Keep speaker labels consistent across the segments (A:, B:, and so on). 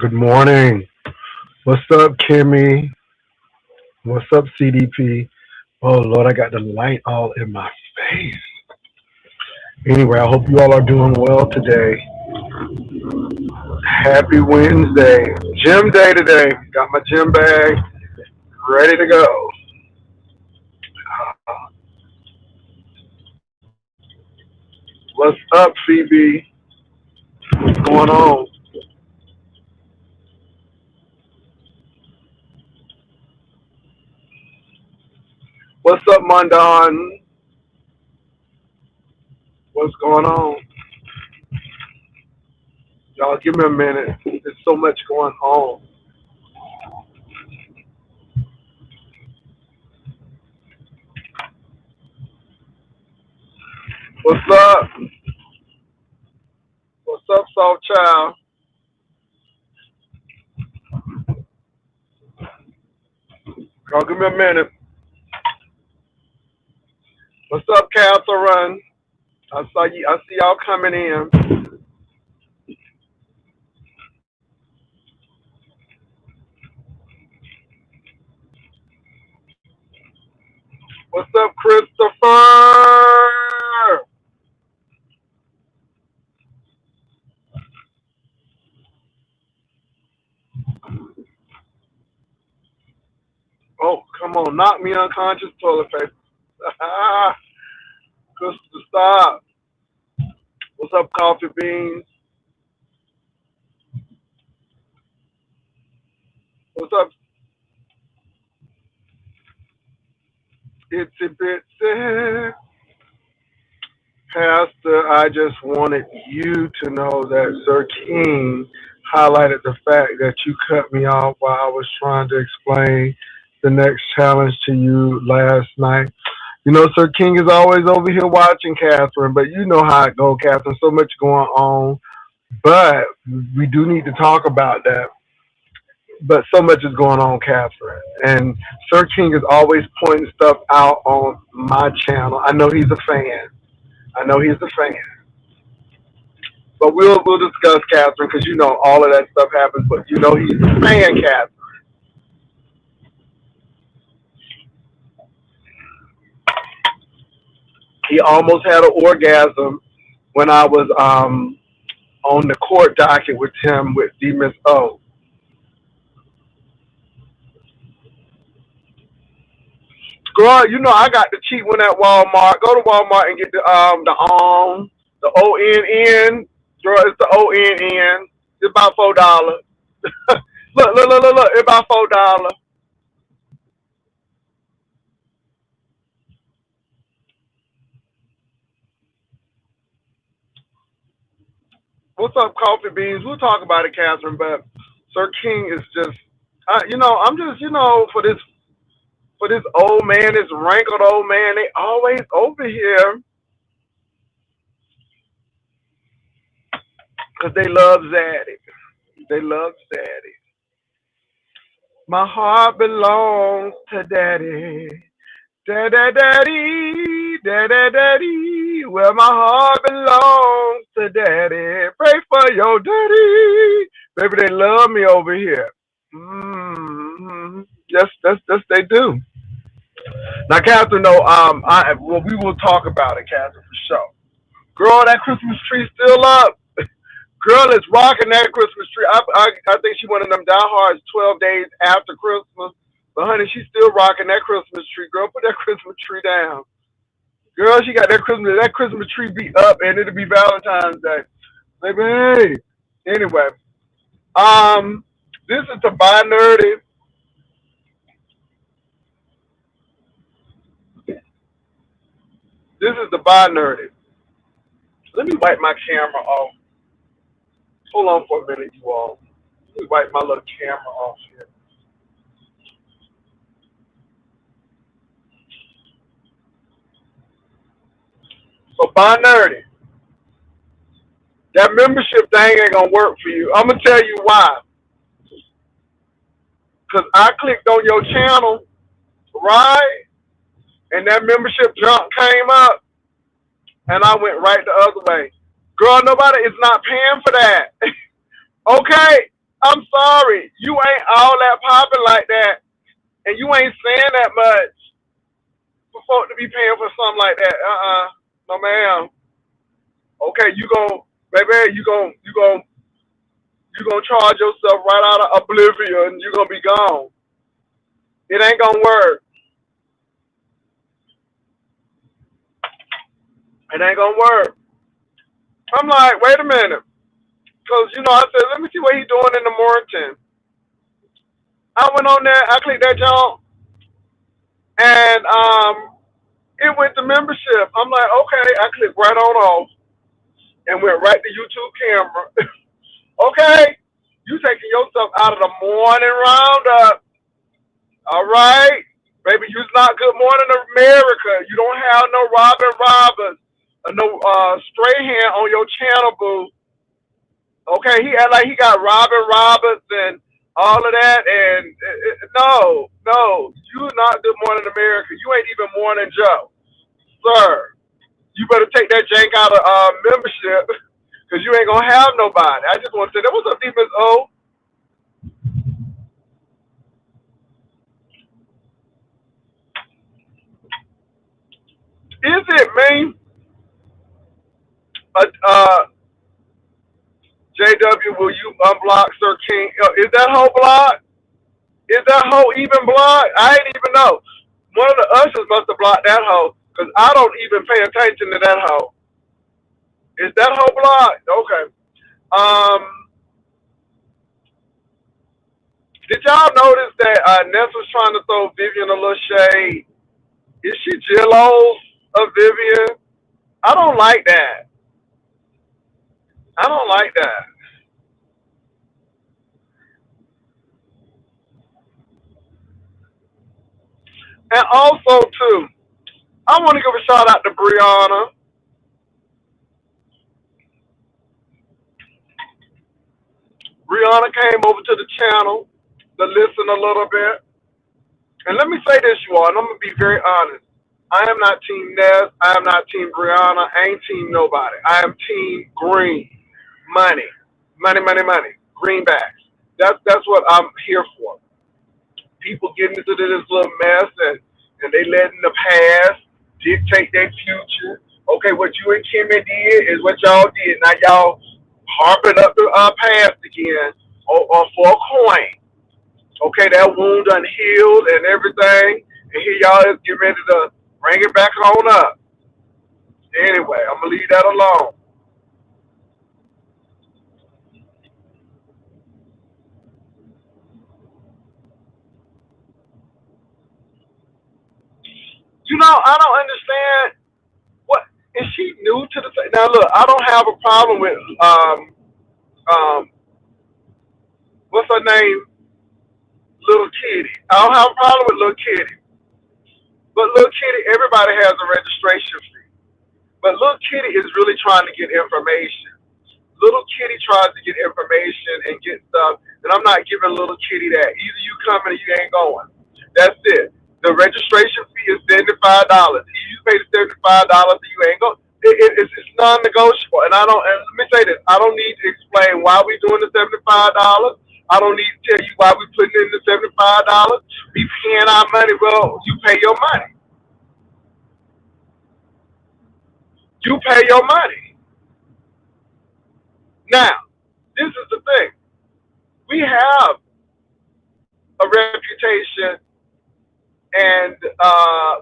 A: Good morning. What's up, Kimmy? What's up, CDP? Oh, Lord, I got the light all in my face. Anyway, I hope you all are doing well today. Happy Wednesday. Gym day today. Got my gym bag ready to go. What's up, Phoebe? What's going on? What's up, Mondon? What's going on? Y'all, give me a minute. There's so much going on. What's up? What's up, Soul Child? Y'all, give me a minute. What's up, Catherine? I saw you. I see y'all coming in. What's up, Christopher? Oh, come on, knock me unconscious, toilet paper. Christopher, stop. What's up, Coffee Beans? What's up, Itsy Bitsy? Pastor, I just wanted you to know that Sir King highlighted the fact that you cut me off while I was trying to explain the next challenge to you last night. You know, Sir King is always over here watching Catherine, but you know how it goes, Catherine. So much going on. But we do need to talk about that. But so much is going on, Catherine. And Sir King is always pointing stuff out on my channel. I know he's a fan. I know he's a fan. But we'll discuss Catherine because you know all of that stuff happens. But you know he's a fan, Catherine. He almost had an orgasm when I was on the court docket with him with D Miss O. Girl, you know I got the cheap one at Walmart. Go to Walmart and get the ONN. Girl, it's the ONN. It's about $4. Look. It's about $4. What's up, Coffee Beans? We'll talk about it, Catherine. But Sir King is just, I'm just, for this old man, this wrinkled old man. They always over here because they love Zaddy. They love Zaddy. My heart belongs to Daddy. Daddy, daddy, daddy, daddy. Well, my heart belongs to Daddy. Pray for your daddy. Baby, they love me over here. Mm-hmm. Yes, they do. Now, Catherine, no, we will talk about it, Catherine, for sure. Girl, that Christmas tree still up. Girl is rocking that Christmas tree. I think she one of them diehards 12 days after Christmas. But honey, she's still rocking that Christmas tree. Girl, put that Christmas tree down. Girl, she got that Christmas tree be up and it'll be Valentine's Day. Baby, hey. Anyway, um, this is to buy nerdy. This is the buy nerdy. Let me wipe my camera off. Hold on for a minute, you all. Let me wipe my little camera off here. So buy nerdy. That membership thing ain't gonna work for you. I'm gonna tell you why. Cause I clicked on your channel, right? And that membership junk came up, and I went right the other way. Girl, nobody is not paying for that. Okay? I'm sorry, you ain't all that popping like that, and you ain't saying that much for folk to be paying for something like that. No ma'am. Okay, baby, you gonna charge yourself right out of oblivion. You gonna be gone. It ain't gonna work. It ain't gonna work. I'm like, wait a minute, cause I said, let me see what he doing in the Morton. I went on there, I clicked that jump, and it went to membership. I'm like, okay, I clicked right on off and went right to YouTube camera. Okay, you taking yourself out of the morning roundup. All right, baby, you's not Good Morning America. You don't have no Robin Roberts or no Strahan on your channel, boo. Okay, he act like he got Robin Roberts and all of that, and no, you not Good Morning America. You ain't even Morning Joe, sir. You better take that jank out of membership, because you ain't gonna have nobody. I just want to say that. What's up, Defense O? Is it me? Uh, JW, will you unblock Sir King? Is that whole block? Is that hoe even blocked? I ain't even know. One of the ushers must have blocked that hoe, because I don't even pay attention to that hoe. Is that hoe blocked? Okay. Um, did y'all notice that Ness was trying to throw Vivian a little shade? Is she jealous of Vivian? I don't like that. I don't like that. And also, too, I want to give a shout out to Brianna. Brianna came over to the channel to listen a little bit. And let me say this, you all, and I'm going to be very honest. I am not Team Ness. I am not Team Brianna. I ain't Team nobody. I am Team Green. Money. Money, money, money. Greenbacks. That's what I'm here for. People getting into this little mess, and they letting the past dictate their future. Okay, what you and Kimmy did is what y'all did. Now y'all harping up the past again or for a coin. Okay, that wound done healed and everything, and here y'all is getting ready to bring it back on up. Anyway, I'm gonna leave that alone. I don't understand. What is she new to the? Now look, I don't have a problem with um what's her name, Little Kitty. I don't have a problem with Little Kitty, but Little Kitty, everybody has a registration fee. But Little Kitty is really trying to get information. Little Kitty tries to get information and get stuff, and I'm not giving Little Kitty that. Either you coming or you ain't going. That's it. The registration fee is $75. If you pay the $75, you ain't going. It's non-negotiable, and I don't. And let me say this: I don't need to explain why we doing the $75. I don't need to tell you why we putting in the $75. We paying our money. Well, you pay your money. You pay your money. Now, this is the thing. We have a reputation, and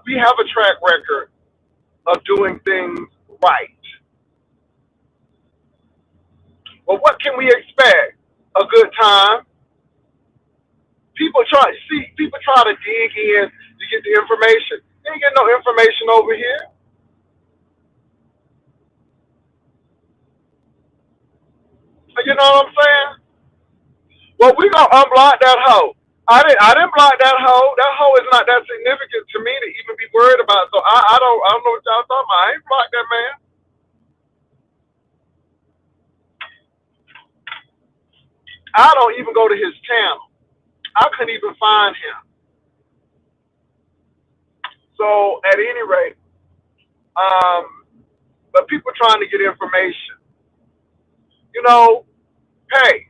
A: we have a track record of doing things right. Well, what can we expect? A good time. People try to dig in to get the information. They ain't get no information over here. You know what I'm saying? Well, we gonna unblock that hoe. I didn't block that hoe. That hoe is not that significant to me to even be worried about. So I don't know what y'all talking about. I ain't blocked that man. I don't even go to his channel. I couldn't even find him. So at any rate, um, but people trying to get information. You know, hey,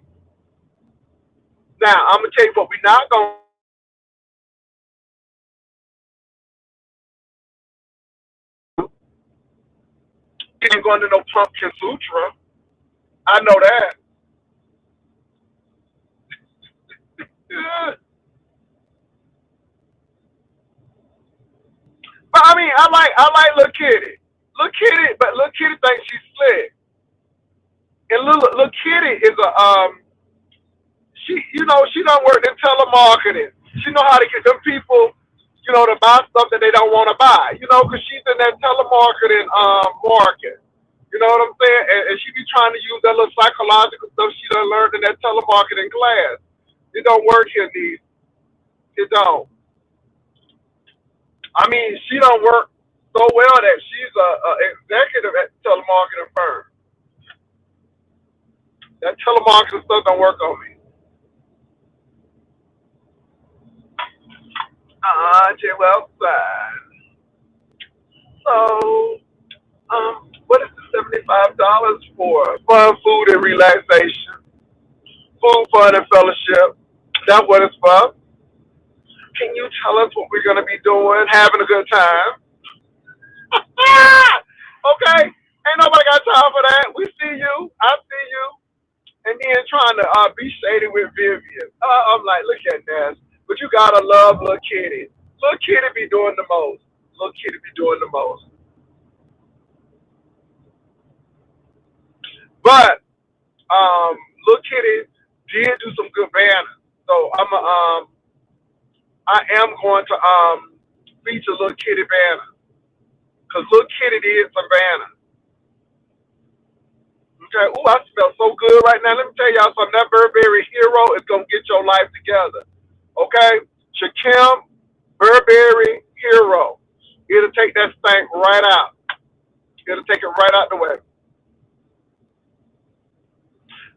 A: Now, I'm going to tell you what we're not going to do. We ain't going to no Pumpkin Sutra. I know that. Yeah. But I mean, I like Lil Kitty. Lil Kitty, but Lil Kitty thinks she's slick. And Lil Kitty is a she done worked in telemarketing. She know how to get them people, to buy stuff that they don't want to buy. Because she's in that telemarketing market. You know what I'm saying? And she be trying to use that little psychological stuff she done learned in that telemarketing class. It don't work here, these. It don't. I mean, she don't work so well that she's a executive at the telemarketing firm. That telemarketing stuff don't work on me. Jay Wellside. So, what is the $75 for? Fun, food, and relaxation. Food, fun, and fellowship. That's what it's for. Can you tell us what we're gonna be doing? Having a good time. Okay. Ain't nobody got time for that. We see you. I see you. And then trying to be shady with Vivian. I'm like, look at that. But you gotta love Lil Kitty. Lil Kitty be doing the most. Lil Kitty be doing the most. But Lil Kitty did do some good banners. So I am going to feature Lil Kitty banners. Cause Lil Kitty did some banners. Okay. Ooh, I smell so good right now. Let me tell y'all something. That Burberry Hero is gonna get your life together. Okay? Shakim Burberry Hero. It'll take that stank right out. It'll take it right out the way.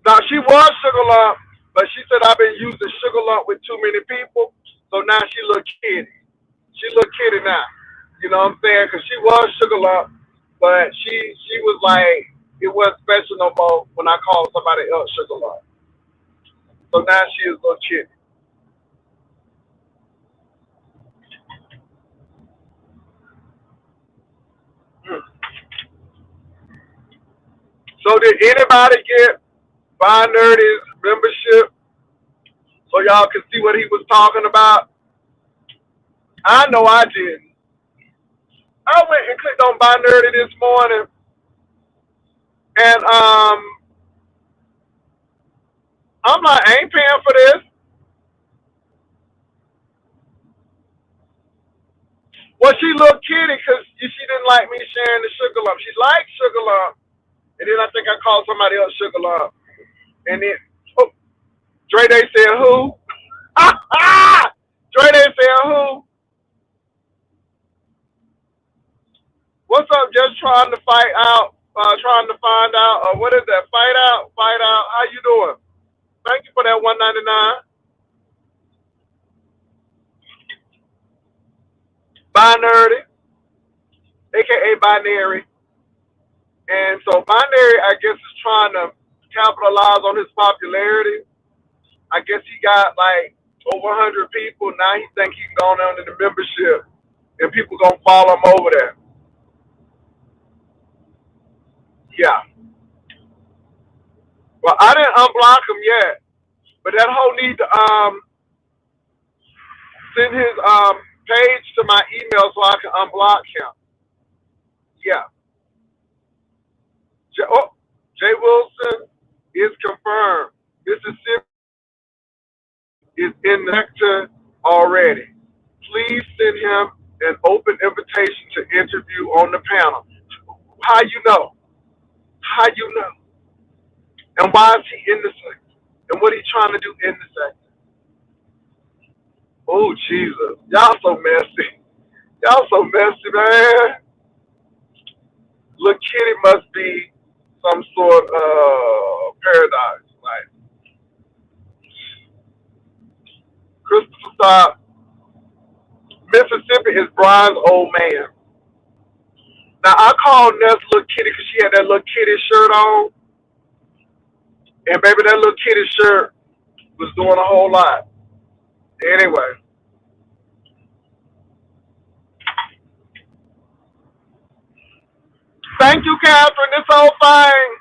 A: Now she was Sugar Lump, but she said I've been using Sugar Lump with too many people, so now she look kitty. She look kitty now. You know what I'm saying? Because she was Sugar Lump, but she was like it wasn't special no more when I called somebody else Sugar Lump. So now she is little kitty. Hmm. So did anybody get Buy Nerdy's membership so y'all can see what he was talking about? I know I didn't. I went and clicked on Buy Nerdy this morning, and I'm like, I ain't paying for this. Well, she looked kitty because she didn't like me sharing the Sugar Lump. She liked Sugar Lump, and then I think I called somebody else Sugar Lump, and then oh, Dre Day said who? Dre Day said who? What's up? Just trying to fight out, trying to find out. What is that? Fight out, fight out. How you doing? Thank you for that 199. Binary, aka Binary, and so Binary, I guess, is trying to capitalize on his popularity. I guess he got like over 100 people now. He think he can go on under the membership, and people gonna follow him over there. Yeah. Well, I didn't unblock him yet, but that whole need to send his page to my email so I can unblock him. Yeah. Jay Wilson is confirmed. Mississippi is in nectar already. Please send him an open invitation to interview on the panel. How you know? How you know? And why is he in the sector? And what he trying to do in the sector? Oh Jesus, y'all so messy. Y'all so messy, man. Look, Kitty must be some sort of paradise. Like Christopher Stop, Mississippi is Brian's old man. Now I called Ness Little Kitty because she had that little kitty shirt on, and baby, that little kitty shirt Was doing a whole lot. Anyway, thank you, Catherine. This whole thing.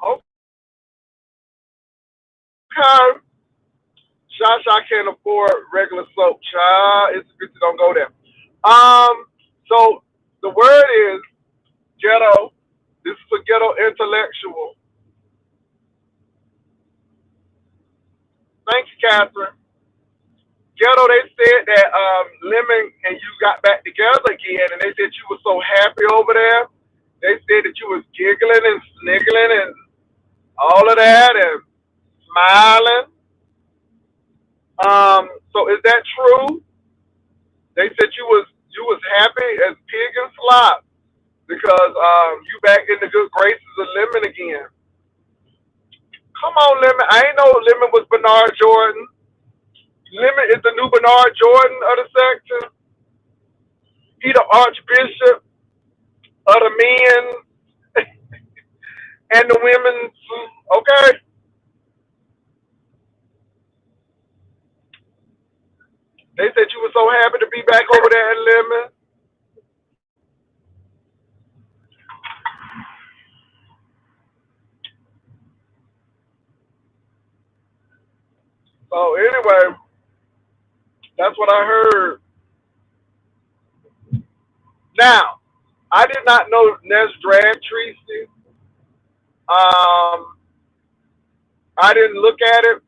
A: Okay. Shasha can't afford regular soap. Child, it's good to don't go there. So the word is ghetto. This is a ghetto intellectual. Thank you, Catherine. Ghetto, they said that Lemon and you got back together again, and they said you were so happy over there. They said that you was giggling and sniggling and all of that and smiling. So is that true? They said you was happy as pig and slop because you back in the good graces of Lemon again. Come on, Lemon. I ain't know Lemon was Bernard Jordan. Lemon is the new Bernard Jordan of the section. He the Archbishop of the men and the women. Okay. They said you were so happy to be back over there at Lemon. So anyway, that's what I heard. Now, I did not know Ness dragged Tracy. Um, I didn't look at it.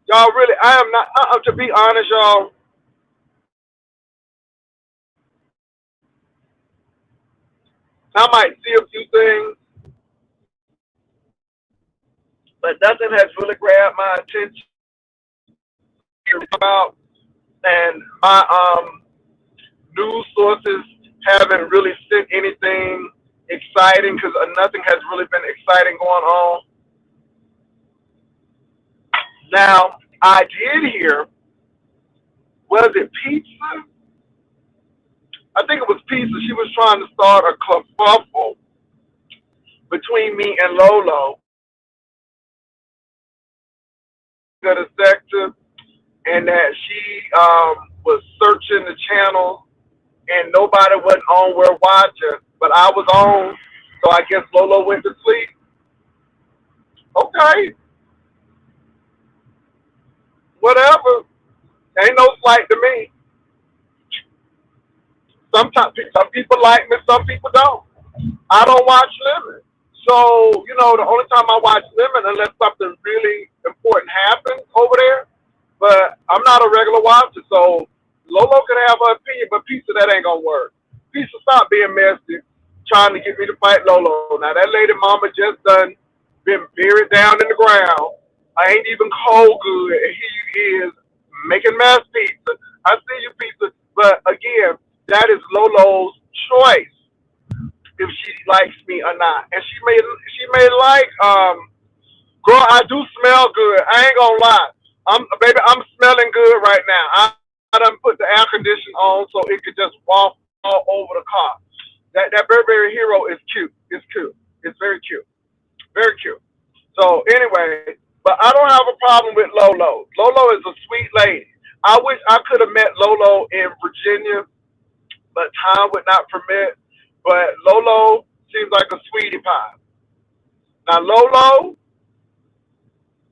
A: Y'all really, I am not, to be honest, y'all, I might see a few things, but nothing has really grabbed my attention about, and my news sources haven't really sent anything exciting because nothing has really been exciting going on. Now, I did hear, was it pizza? I think it was pizza. She was trying to start a kerfuffle between me and Lolo to the sector, and that she was searching the channel and nobody wasn't on where watching, but I was on, so I guess Lolo went to sleep. Okay, whatever. Ain't no slight to me. Sometimes some people like me, some people don't. I don't watch Lemon. So, the only time I watch Lemon unless something really important happens over there. But I'm not a regular watcher, so Lolo could have her opinion, but Pizza, that ain't gonna work. Pizza, stop being messy, trying to get me to fight Lolo. Now that lady mama just done been buried down in the ground. I ain't even cold good, and here you is making mass pizza. I see you, Pizza, but again, that is Lolo's choice if she likes me or not. And she may like girl, I do smell good. I ain't gonna lie. I'm smelling good right now. I done put the air conditioner on so it could just walk all over the car. That Burberry Hero is cute. It's cute. It's very cute. Very cute. So anyway, but I don't have a problem with Lolo. Lolo is a sweet lady. I wish I could have met Lolo in Virginia, but time would not permit. But Lolo seems like a sweetie pie. Now Lolo,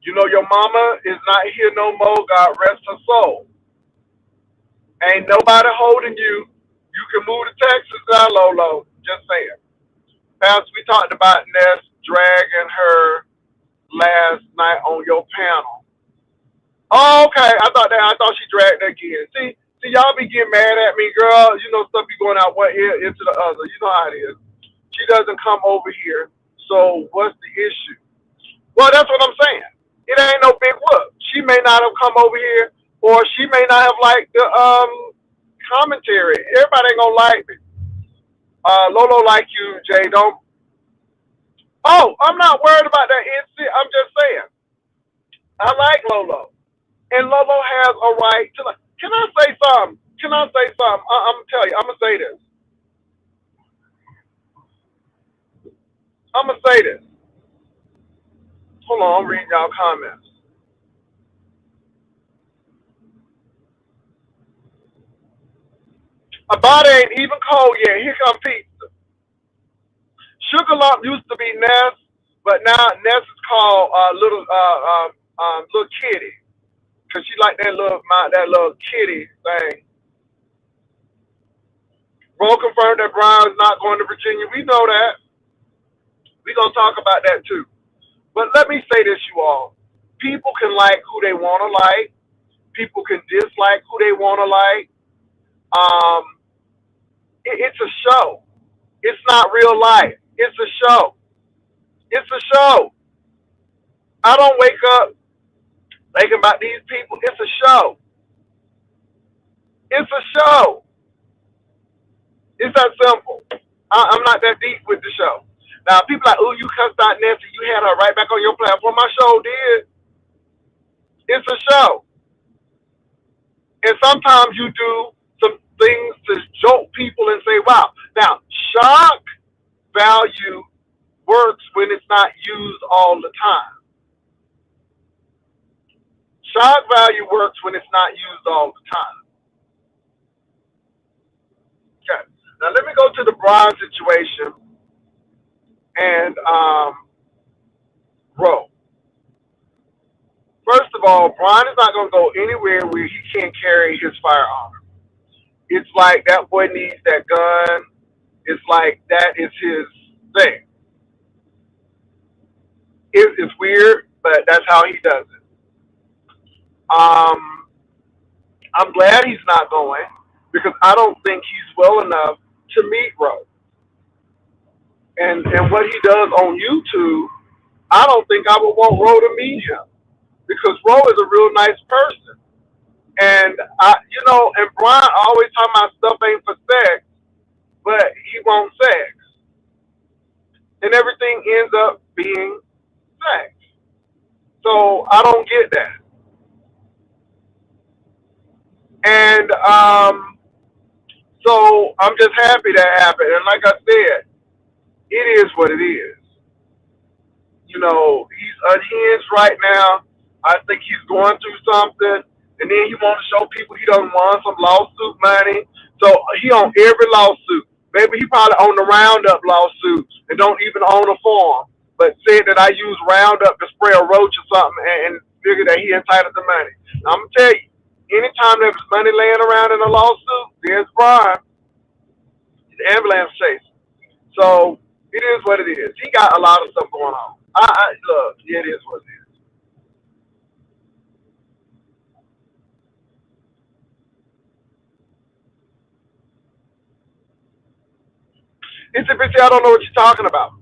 A: your mama is not here no more. God rest her soul. Ain't nobody holding you. You can move to Texas now, Lolo. Just saying. Pastor, we talked about Ness dragging her last night on your panel. Oh, okay. I thought she dragged her again. See, y'all be getting mad at me, girl. Stuff be going out one ear into the other. You know how it is. She doesn't come over here. So what's the issue? Well, that's what I'm saying. It ain't no big whoop. She may not have come over here, or she may not have liked the commentary. Everybody ain't gonna like me. Lolo like you, Jay. Don't. Oh, I'm not worried about that. I'm just saying. I like Lolo, and Lolo has a right to. Can I say something? Can I say something? I'm gonna tell you. I'm gonna say this. I'm gonna say this. Hold on, I'm reading y'all comments. A body ain't even cold yet. Here come pizza. Sugar Lump used to be Ness, but now Ness is called little kitty, cause she like that little kitty thing. Ro confirmed that Brian's not going to Virginia. We know that. We gonna talk about that too. But let me say this, you all. People can like who they want to like. People can dislike who they want to like. Um, it's a show. It's not real life. It's a show. It's a show. I don't wake up thinking about these people. It's a show. It's a show. It's that simple. I'm not that deep with the show. Now, people like, oh, you cussed out Nancy. You had her right back on your platform. My show did. It's a show. And sometimes you do some things to joke people and say, wow. Now, shock value works when it's not used all the time. Shock value works when it's not used all the time. Okay. Now let me go to the Brian situation and Roe. First of all, Brian is not going to go anywhere where he can't carry his firearm. It's like that boy needs that gun. It's like that is his thing. It's weird, but that's how he does it. Um, I'm glad he's not going because I don't think he's well enough to meet Roe. And what he does on YouTube, I don't think I would want Roe to meet him because Roe is a real nice person. And and Brian always talking about stuff ain't for sex, but he wants sex, and everything ends up being sex. So I don't get that. And so I'm just happy that happened. And like I said, it is what it is. He's unhinged right now. I think he's going through something. And then he want to show people he doesn't want some lawsuit money. So he on every lawsuit. Maybe he probably on the Roundup lawsuit and don't even own a farm. But said that I use Roundup to spray a roach or something and figure that he entitled to money. Now, I'm going to tell you, anytime there's money laying around in a lawsuit, there's Brian. He's an ambulance chaser. So it is what it is. He got a lot of stuff going on. Look, it is what it is. It's a bitch. I don't know what you're talking about.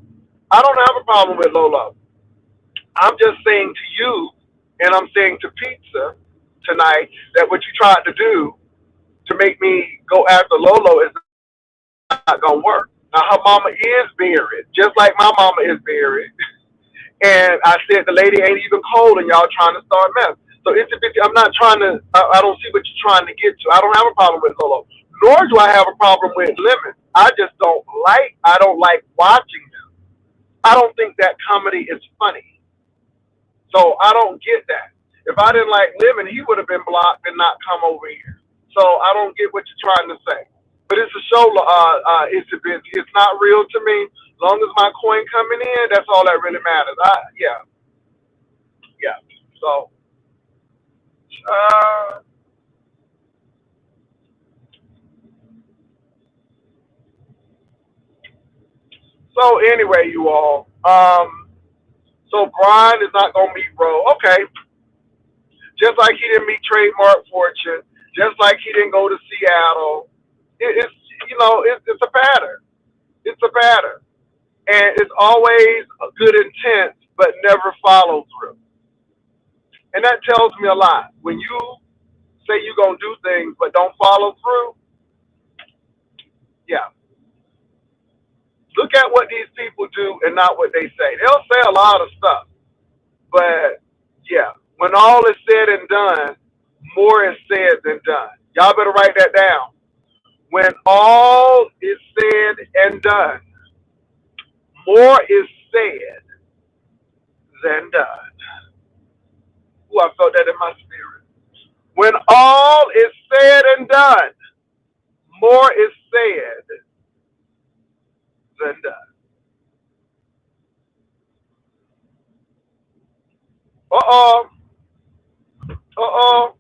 A: I don't have a problem with Lolo. I'm just saying to you, and I'm saying to Pizza tonight, that what you tried to do to make me go after Lolo is not gonna work. Now her mama is buried, just like my mama is buried. And I said the lady ain't even cold, and y'all trying to start mess. So it's a bit. I'm not trying to. I don't see what you're trying to get to. I don't have a problem with Lolo, nor do I have a problem with Lemon. I just don't like. I don't like watching them. I don't think that comedy is funny. So I don't get that. If I didn't like Lemon, he would have been blocked and not come over here. So I don't get what you're trying to say. But it's a show. It's a bit. It's not real to me. As long as my coin coming in, that's all that really matters. Yeah. So, uh, so anyway, you all. So Brian is not gonna meet Bro. Okay. Just like he didn't meet Trademark Fortune. Just like he didn't go to Seattle. It's a pattern. It's a pattern, and it's always a good intent, but never follow through. And that tells me a lot. When you say you're gonna do things but don't follow through, yeah. Look at what these people do and not what they say. They'll say a lot of stuff, but yeah, when all is said and done, more is said than done. Y'all better write that down. When all is said and done, more is said than done. Ooh, I felt that in my spirit. When all is said and done, more is said than done. Uh-oh. Uh-oh.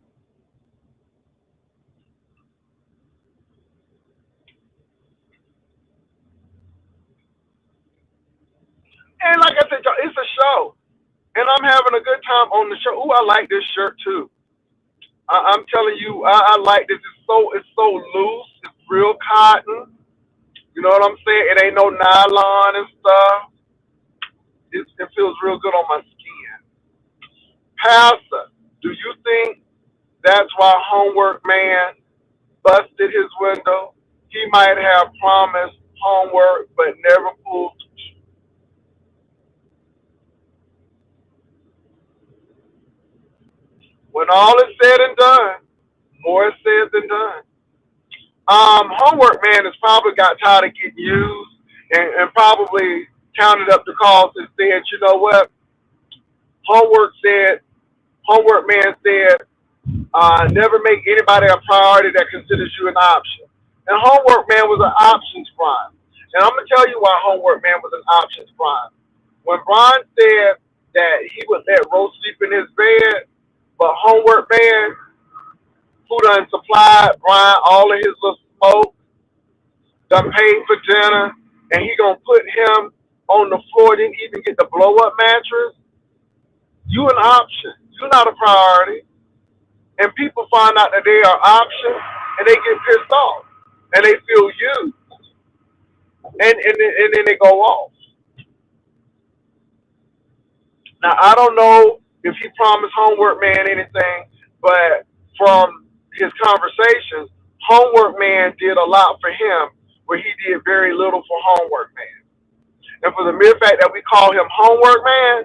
A: And like I said, y'all, it's a show. And I'm having a good time on the show. Ooh, I like this shirt too. I'm telling you, I like this. It's so loose. It's real cotton. You know what I'm saying? It ain't no nylon and stuff. It feels real good on my skin. Pastor, do you think that's why Homework Man busted his window? He might have promised homework, but never pulled. When all is said and done, more is said than done. Homework Man has probably got tired of getting used and probably counted up the calls and said, you know what? Homework said, Homework Man said, never make anybody a priority that considers you an option. And Homework Man was an options prime. And I'm going to tell you why Homework Man was an options prime. When Brian said that he would let Rose sleep in his bed, but Homework Man, who done supplied Brian all of his little smoke, done paid for dinner, and he gonna put him on the floor, didn't even get the blow up mattress. You an option. You're not a priority. And people find out that they are options and they get pissed off. And they feel used. And then they go off. Now I don't know if he promised Homework Man anything, but from his conversations, Homework Man did a lot for him where he did very little for Homework Man. And for the mere fact that we call him Homework Man,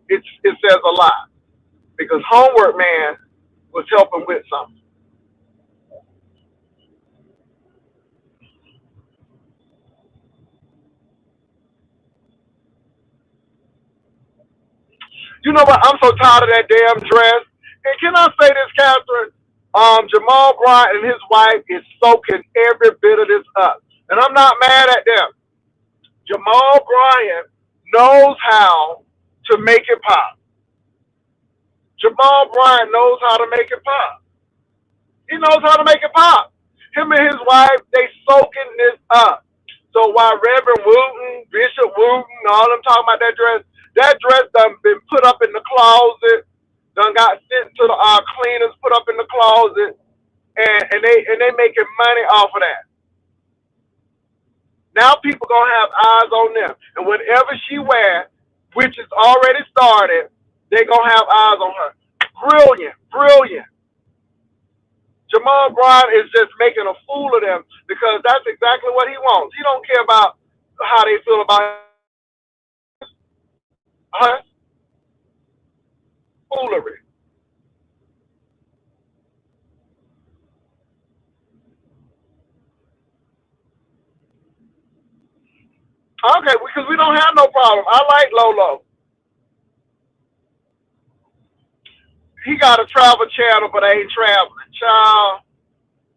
A: it says a lot. Because Homework Man was helping with something. You know what? I'm so tired of that damn dress. And can I say this, Catherine? Jamal Bryant and his wife is soaking every bit of this up. And I'm not mad at them. Jamal Bryant knows how to make it pop. Jamal Bryant knows how to make it pop. He knows how to make it pop. Him and his wife, they soaking this up. So while Reverend Wooten, Bishop Wooten, all them talking about that dress done been put up in the closet, done got sent to the cleaners, put up in the closet, and they making money off of that. Now people gonna have eyes on them, and whatever she wear, which is already started, they gonna have eyes on her. Brilliant, brilliant. Jamal Bryant is just making a fool of them because that's exactly what he wants. He don't care about how they feel about her foolery. Okay, because we don't have no problem. I like Lolo. He got a travel channel, but I ain't traveling. Child.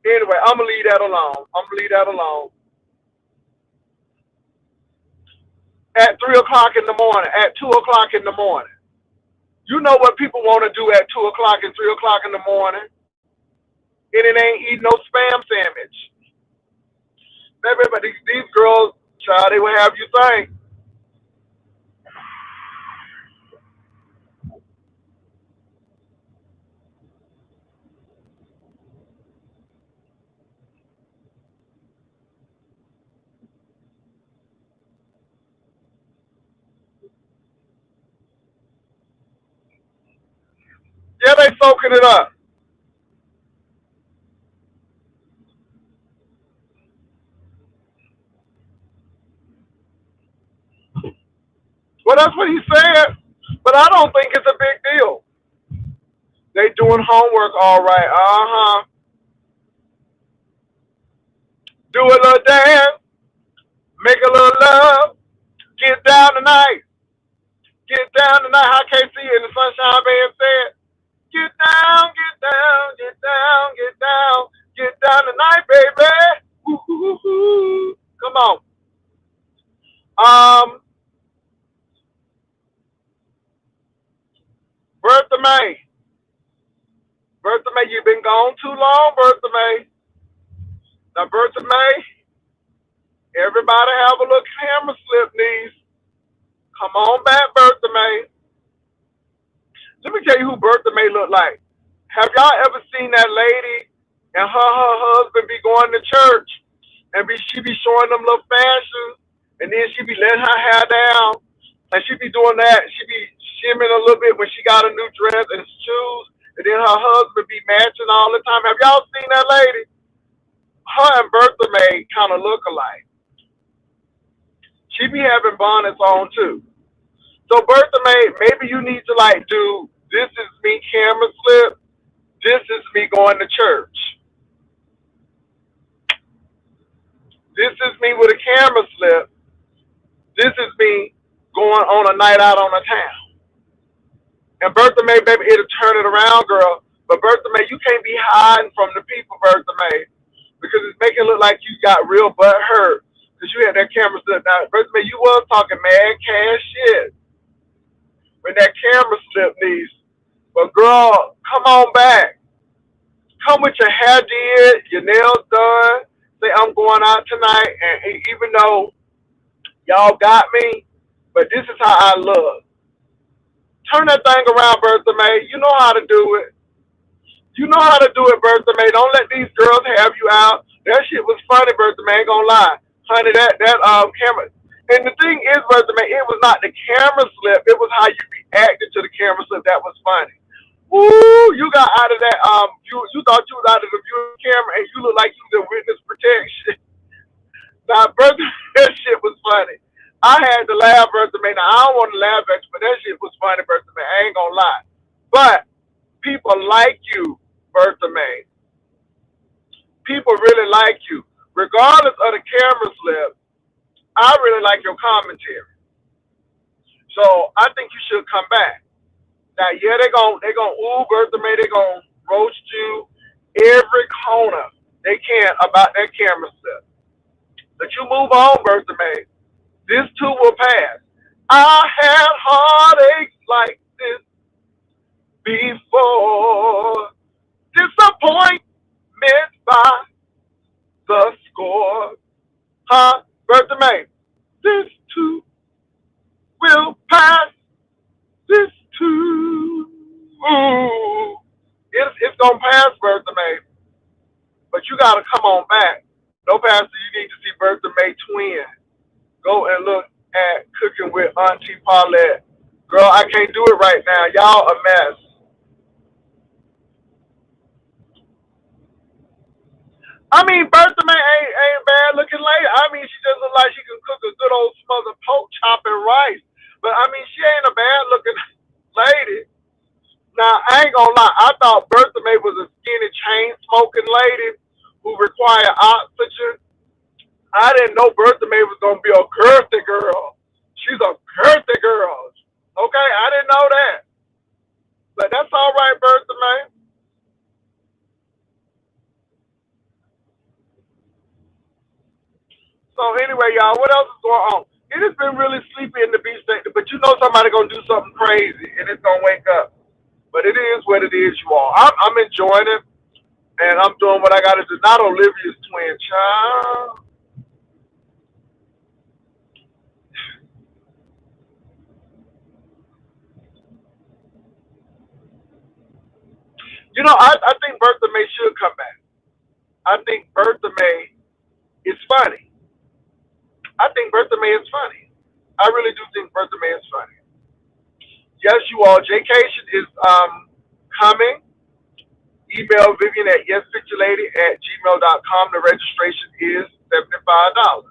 A: Anyway, I'm gonna leave that alone. I'm gonna leave that alone. At 3 o'clock in the morning, at 2 o'clock in the morning. You know what people want to do at 2 o'clock and 3 o'clock in the morning, and it ain't eating no spam sandwich. Baby, but these girls, child, they will have you think. Yeah, they soaking it up. Well, that's what he said, but I don't think it's a big deal. They doing homework all right. Uh huh. Do a little dance, make a little love, Get down tonight. Get down tonight. How KC and the Sunshine Band said, get down, get down, get down, get down, get down tonight, baby. Woo-hoo-hoo-hoo. Come on. Um, Bertha May. Bertha May, you've been gone too long, Bertha May. Now, Bertha May, everybody have a little camera slip, niece. Come on back, Bertha May. Let me tell you who Bertha May look like. Have y'all ever seen that lady and her husband be going to church and she be showing them little fashions and then she be letting her hair down and she be doing that. She be shimming a little bit when she got a new dress and shoes and then her husband be matching all the time. Have y'all seen that lady? Her and Bertha May kind of look alike. She be having bonnets on too. So Bertha May, maybe you need to like do this is me camera slip. This is me going to church. This is me with a camera slip. This is me going on a night out on a town. And Bertha May, baby, it'll turn it around, girl. But Bertha May, you can't be hiding from the people, Bertha May, because it's making it look like you got real butt hurt because you had that camera slip. Now, Bertha May, you was talking mad cash shit when that camera slip, niece. But girl, come on back. Come with your hair did, your nails done. Say I'm going out tonight, and even though y'all got me, but this is how I look. Turn that thing around, Bertha May. You know how to do it. You know how to do it, Bertha May. Don't let these girls have you out. That shit was funny, Bertha May. Ain't gonna lie, honey. That camera. And the thing is, Bertha May, it was not the camera slip. It was how you reacted to the camera slip that was funny. Woo! You got out of that. You thought you was out of the view of the camera, and you look like you was in witness protection. Now, Bertha, that shit was funny. I had to laugh, Bertha May. Now, I don't want to laugh at you, but that shit was funny, Bertha May. I ain't gonna lie. But people like you, Bertha May. People really like you. Regardless of the camera slip, I really like your commentary. So I think you should come back. Now, yeah, they're gonna ooh, Bertha May, they're gonna roast you every corner they can about that camera slip. But you move on, Bertha May. This too will pass. I had heartaches like this before. Disappointment by the score. Huh, Bertha May? This too will pass. This too. Ooh. It's gonna pass, Bertha May. But you gotta come on back. No, Pastor, you need to see Bertha May twin. Go and look at Cooking with Auntie Paulette. Girl, I can't do it right now. Y'all a mess. I mean, Bertha May ain't bad looking lady. I mean, she just looks like she can cook a good old smothered pork chop and rice. But I mean, she ain't a bad looking lady. Now, I ain't gonna lie. I thought Bertha May was a skinny chain smoking lady who required oxygen. I didn't know Bertha May was gonna be a girthy girl. She's a girthy girl. Okay, I didn't know that. But that's all right, Bertha May. So anyway, y'all, what else is going on? It has been really sleepy in the beach sector, but you know somebody gonna do something crazy and it's gonna wake up. But it is what it is, you all. I'm enjoying it, and I'm doing what I gotta do. Not Olivia's twin child. You know, I think Bertha May should come back. I think Bertha May is funny. I think Bertha May is funny. I really do think Bertha May is funny. Yes, you all. Jaycation is coming. Email Vivian at yespicturelady@gmail.com. The registration is $75.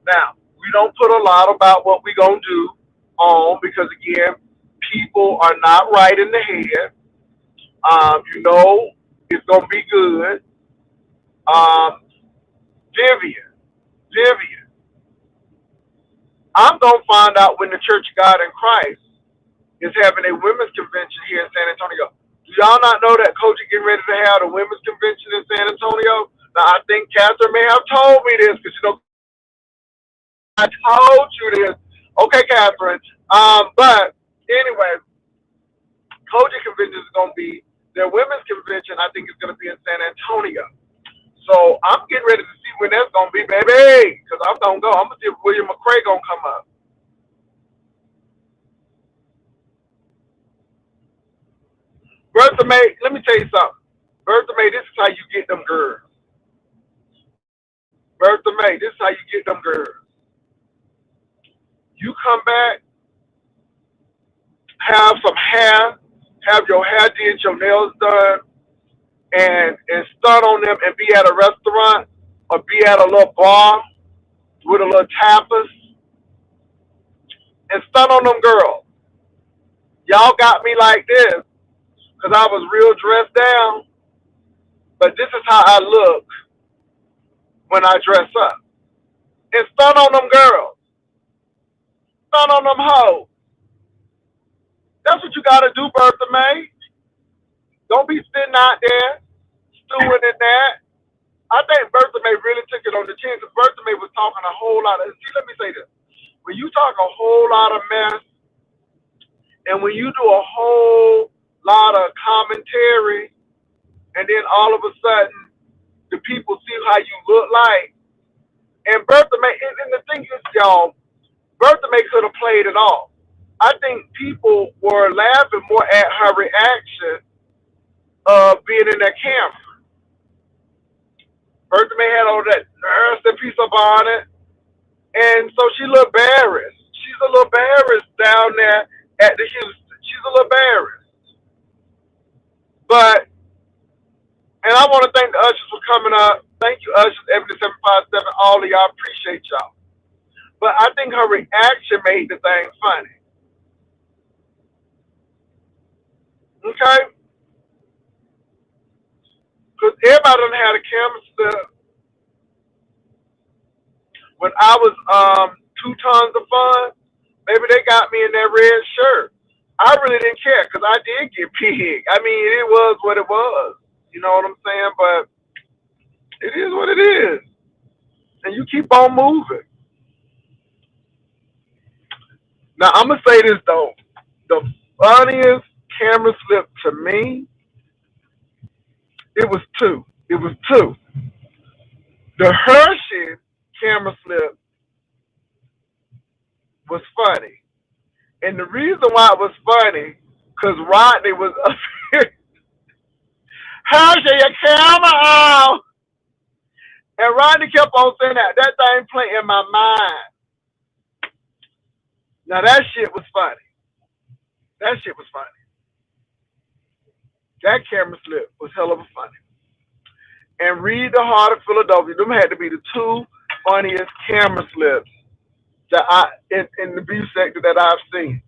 A: Now, we don't put a lot about what we're going to do on because, again, people are not right in the head. You know, it's going to be good. Um, Vivian, I'm gonna find out when the Church of God in Christ is having a women's convention here in San Antonio. Do y'all not know that Coach is getting ready to have a women's convention in San Antonio? Now I think Catherine may have told me this because I told you this. Okay, Catherine. But anyway, Coach convention is gonna be their women's convention. I think it's gonna be in San Antonio. So I'm getting ready to see when that's gonna be, baby. Because I'm gonna go. I'm gonna see if William McCray gonna come up. Bertha May, let me tell you something. Bertha May, this is how you get them girls. Bertha May, this is how you get them girls. You come back, have some hair, have your hair did, your nails done, and stun on them and be at a restaurant or be at a little bar with a little tapas and stun on them girls. Y'all got me like this because I was real dressed down, but this is how I look when I dress up. And stun on them girls. Stun on them hoes. That's what you gotta do, Bertha May. Don't be sitting out there stewing in that. I think Bertha May really took it on the chin because Bertha May was talking a whole lot of, see, let me say this. When you talk a whole lot of mess and when you do a whole lot of commentary and then all of a sudden the people see how you look like, and Bertha May, and the thing is, y'all, Bertha May could have played it off. I think people were laughing more at her reaction of being in that camera. Bertha May had all that nurse and piece of bonnet, and so she a little embarrassed. She's a little embarrassed down there at the Houston. She's a little embarrassed. But, and I want to thank the ushers for coming up. Thank you, ushers, Ebony 757, all of y'all. Appreciate y'all. But I think her reaction made the thing funny. Okay? Because everybody done had a camera set. When I was 2 tons of fun, maybe they got me in that red shirt. I really didn't care because I did get big. I mean, it was what it was. You know what I'm saying? But it is what it is. And you keep on moving. Now, I'm going to say this, though. The funniest camera slip to me, it was two. It was two. The Hershey camera slip was funny. And the reason why it was funny, because Rodney was up here. Hershey, your camera on. And Rodney kept on saying that. That thing played in my mind. Now, that shit was funny. That shit was funny. That camera slip was hell of a funny. And Read the Heart of Philadelphia, them had to be the two funniest camera slips that in the view sector that I've seen.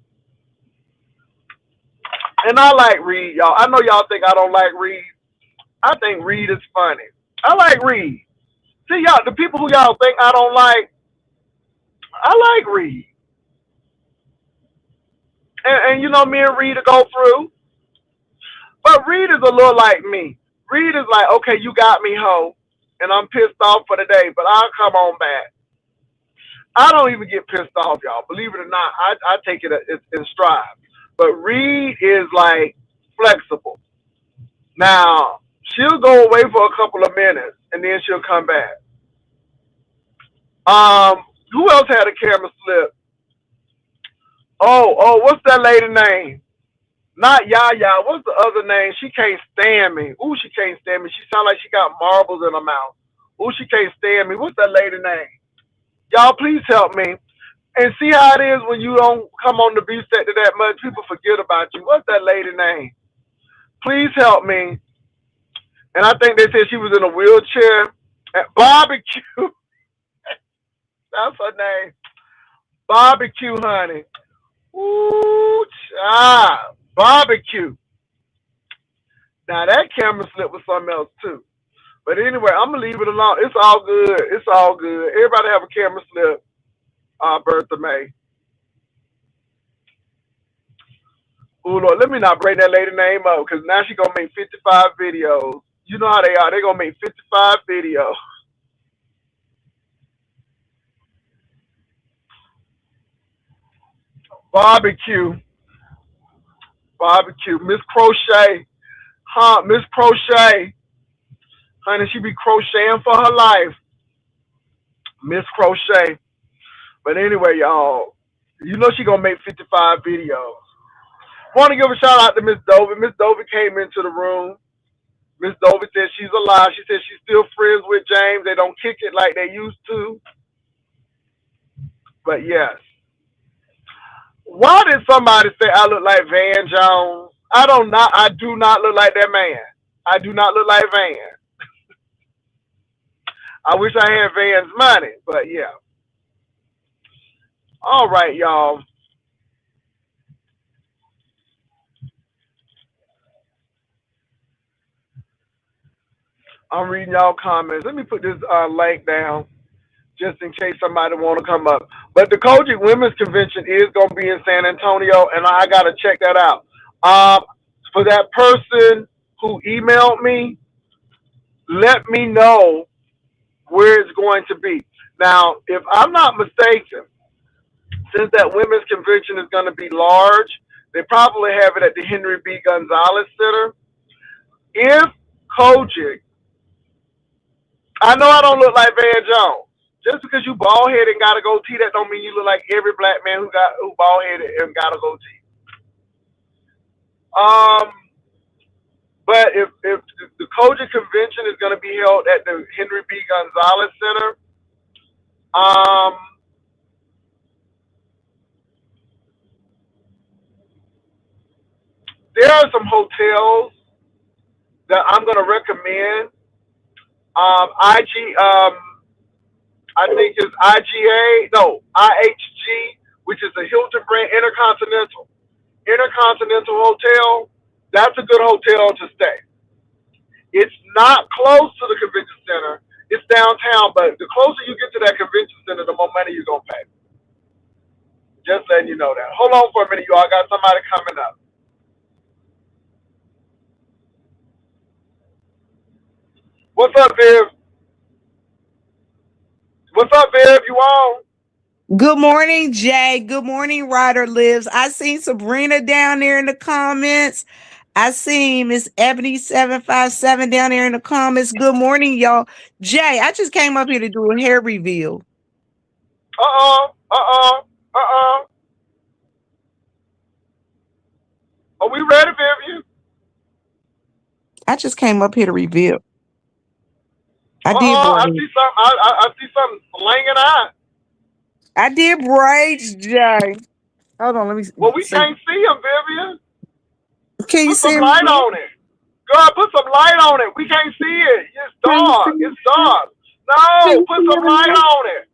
A: And I like Reed, y'all. I know y'all think I don't like Reed. I think Reed is funny. I like Reed. See, y'all, the people who y'all think I don't like, I like Reed. And you know, me and Reed to go through. But Reed is a little like me. Reed is like, okay, you got me, ho, and I'm pissed off for the day, but I'll come on back. I don't even get pissed off, y'all. Believe it or not, I take it in stride. But Reed is like flexible. Now, she'll go away for a couple of minutes, and then she'll come back. Who else had a camera slip? Oh, what's that lady name? Not Yaya. What's the other name? She can't stand me. Ooh, she can't stand me. She sounds like she got marbles in her mouth. Ooh, she can't stand me. What's that lady name? Y'all, please help me. And see how it is when you don't come on the view sector that much, people forget about you. What's that lady name? Please help me. And I think they said she was in a wheelchair. At barbecue. That's her name. Barbecue, honey. Ooh, child. Barbecue. Now that camera slip was something else too. But anyway, I'm gonna leave it alone. It's all good. It's all good. Everybody have a camera slip. Bertha May. Oh Lord, let me not bring that lady name up because now she gonna make 55 videos. You know how they are. They gonna make 55 videos. Barbecue. Miss Crochet. Huh, Miss Crochet. Honey, she be crocheting for her life. Miss Crochet. But anyway, y'all, you know she gonna make 55 videos. Want to give a shout out to Miss Dovey. Miss Dovey came into the room. Miss Dovey said she's alive. She said she's still friends with James. They don't kick it like they used to. But yes. Why did somebody say I look like Van Jones? I do not look like that man. I do not look like Van. I wish I had Van's money, but yeah. All right, y'all. I'm reading y'all comments. Let me put this link down just in case somebody want to come up. But the Kojic Women's Convention is going to be in San Antonio, and I got to check that out. For that person who emailed me, let me know where it's going to be. Now, if I'm not mistaken, since that women's convention is going to be large, they probably have it at the Henry B. Gonzalez Center. If Kojic, I know I don't look like Van Jones. Just because you bald headed and got a goatee, that don't mean you look like every black man who bald headed and got a goatee. But if the Kojic convention is going to be held at the Henry B. Gonzalez Center, there are some hotels that I'm going to recommend. I think it's IHG, which is a Hilton brand Intercontinental Hotel. That's a good hotel to stay. It's not close to the convention center. It's downtown, but the closer you get to that convention center, the more money you're going to pay. Just letting you know that. Hold on for a minute, y'all. I got somebody coming up. What's up, Viv? What's up, Viv? You on?
B: Good morning, Jay. Good morning, Ryder Lives. I seen Sabrina down there in the comments. I seen Miss Ebony 757 down there in the comments. Good morning, y'all. Jay, I just came up here to do a hair reveal.
A: Are we ready, Vivian?
B: I just came up here to reveal. I
A: see something slanging out.
B: I did braids, Jay. Hold on, let me see.
A: Well, we can't see them, Vivian.
B: Can you see
A: some light on it? Girl, put some light on it. We can't see it. It's dark. It's dark. No, put some light on it.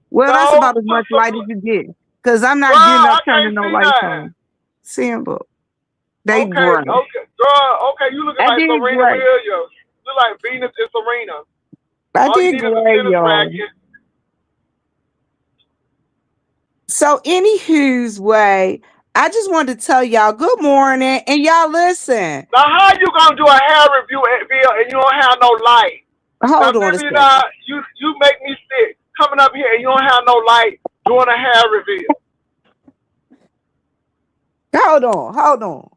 B: Well, that's about as much light as you get. Because I'm not getting up turning no lights on. See them, look. They
A: okay,
B: bright.
A: Okay, girl, okay, you looking like Serena Williams. You look like Venus and Serena.
B: I did great, y'all. So, anywho's way, I just wanted to tell y'all good morning, and y'all listen.
A: Now, how you gonna do a hair review and you don't have no light?
B: Hold on a second.
A: You make me sick coming up here and you don't have no light doing a hair reveal.
B: Hold on.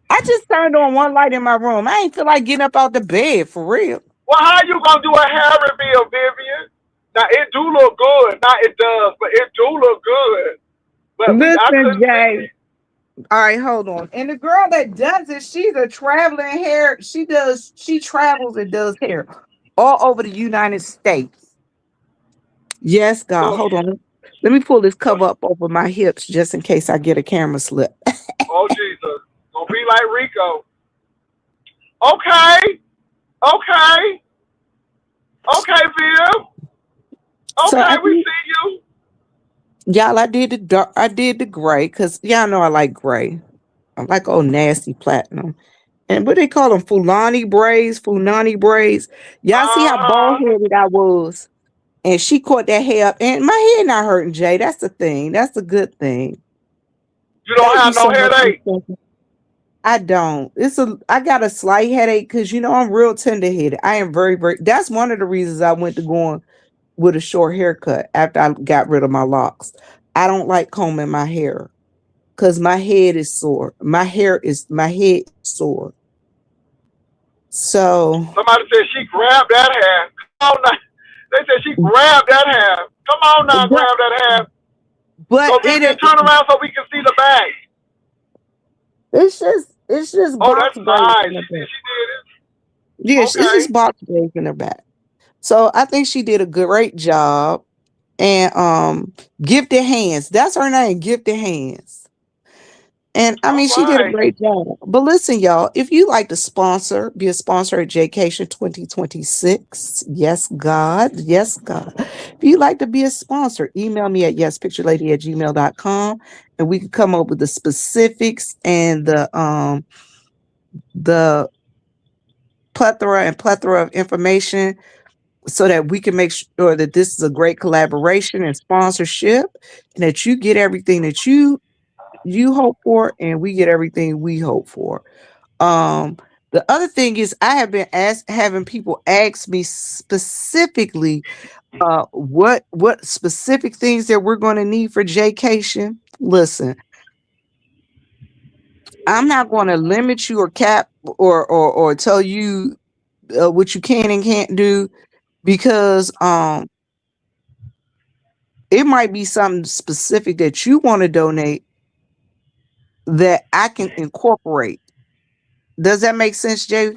B: I just turned on one light in my room. I ain't feel like getting up out the bed for real.
A: Well, how you gonna do a hair reveal, Vivian? Now it do look good. Now it does, but it do look good. But
B: listen, Jay. All right, hold on. And the girl that does it, she's a traveling hair. She travels and does hair all over the United States. Yes, God. Hold on. Let me pull this cover up over my hips just in case I get a camera slip.
A: Oh, Jesus. Gonna be like Rico. Okay, Viv. Okay, we see you.
B: Y'all, I did the gray because y'all know I like gray. I like old nasty platinum. And what they call them? Funani braids. Y'all see how bald headed I was? and she caught that hair up, and my head not hurting, Jay. That's the thing. That's the good thing.
A: You don't
B: Thank you
A: have no
B: so much, Miss
A: headache.
B: Cynthia. I don't. I got a slight headache because I'm real tender headed. I am very, very. That's one of the reasons I went to going with a short haircut after I got rid of my locks. I don't like combing my hair because my head is sore. My head is sore. So,
A: Somebody said she grabbed that hair. Come on now. They said she grabbed that hair. Come on now,
B: but
A: grab that hair.
B: but
A: So Vivian, turn around so we can see the back.
B: it's just
A: Oh,
B: box
A: that's
B: braids
A: nice.
B: in the
A: She
B: back.
A: did it.
B: Yes, it's
A: Okay.
B: just box braids in the back. So I think she did a great job. And Gifted Hands, that's her name, Gifted Hands. And I
A: All
B: mean, she did a
A: right.
B: great job. But listen, y'all, if you like to be a sponsor at Jcation 2026, yes, God, yes, God. If you like to be a sponsor, email me at yespicturelady@gmail.com, and we can come up with the specifics and the plethora of information so that we can make sure that this is a great collaboration and sponsorship, and that you get everything that you hope for, and we get everything we hope for. Um, the other thing is, I have been having people ask me specifically, what specific things that we're going to need for Jcation. Listen, I'm not going to limit you or cap or tell you what you can and can't do, because it might be something specific that you want to donate that I can incorporate. Does that make sense, Jay?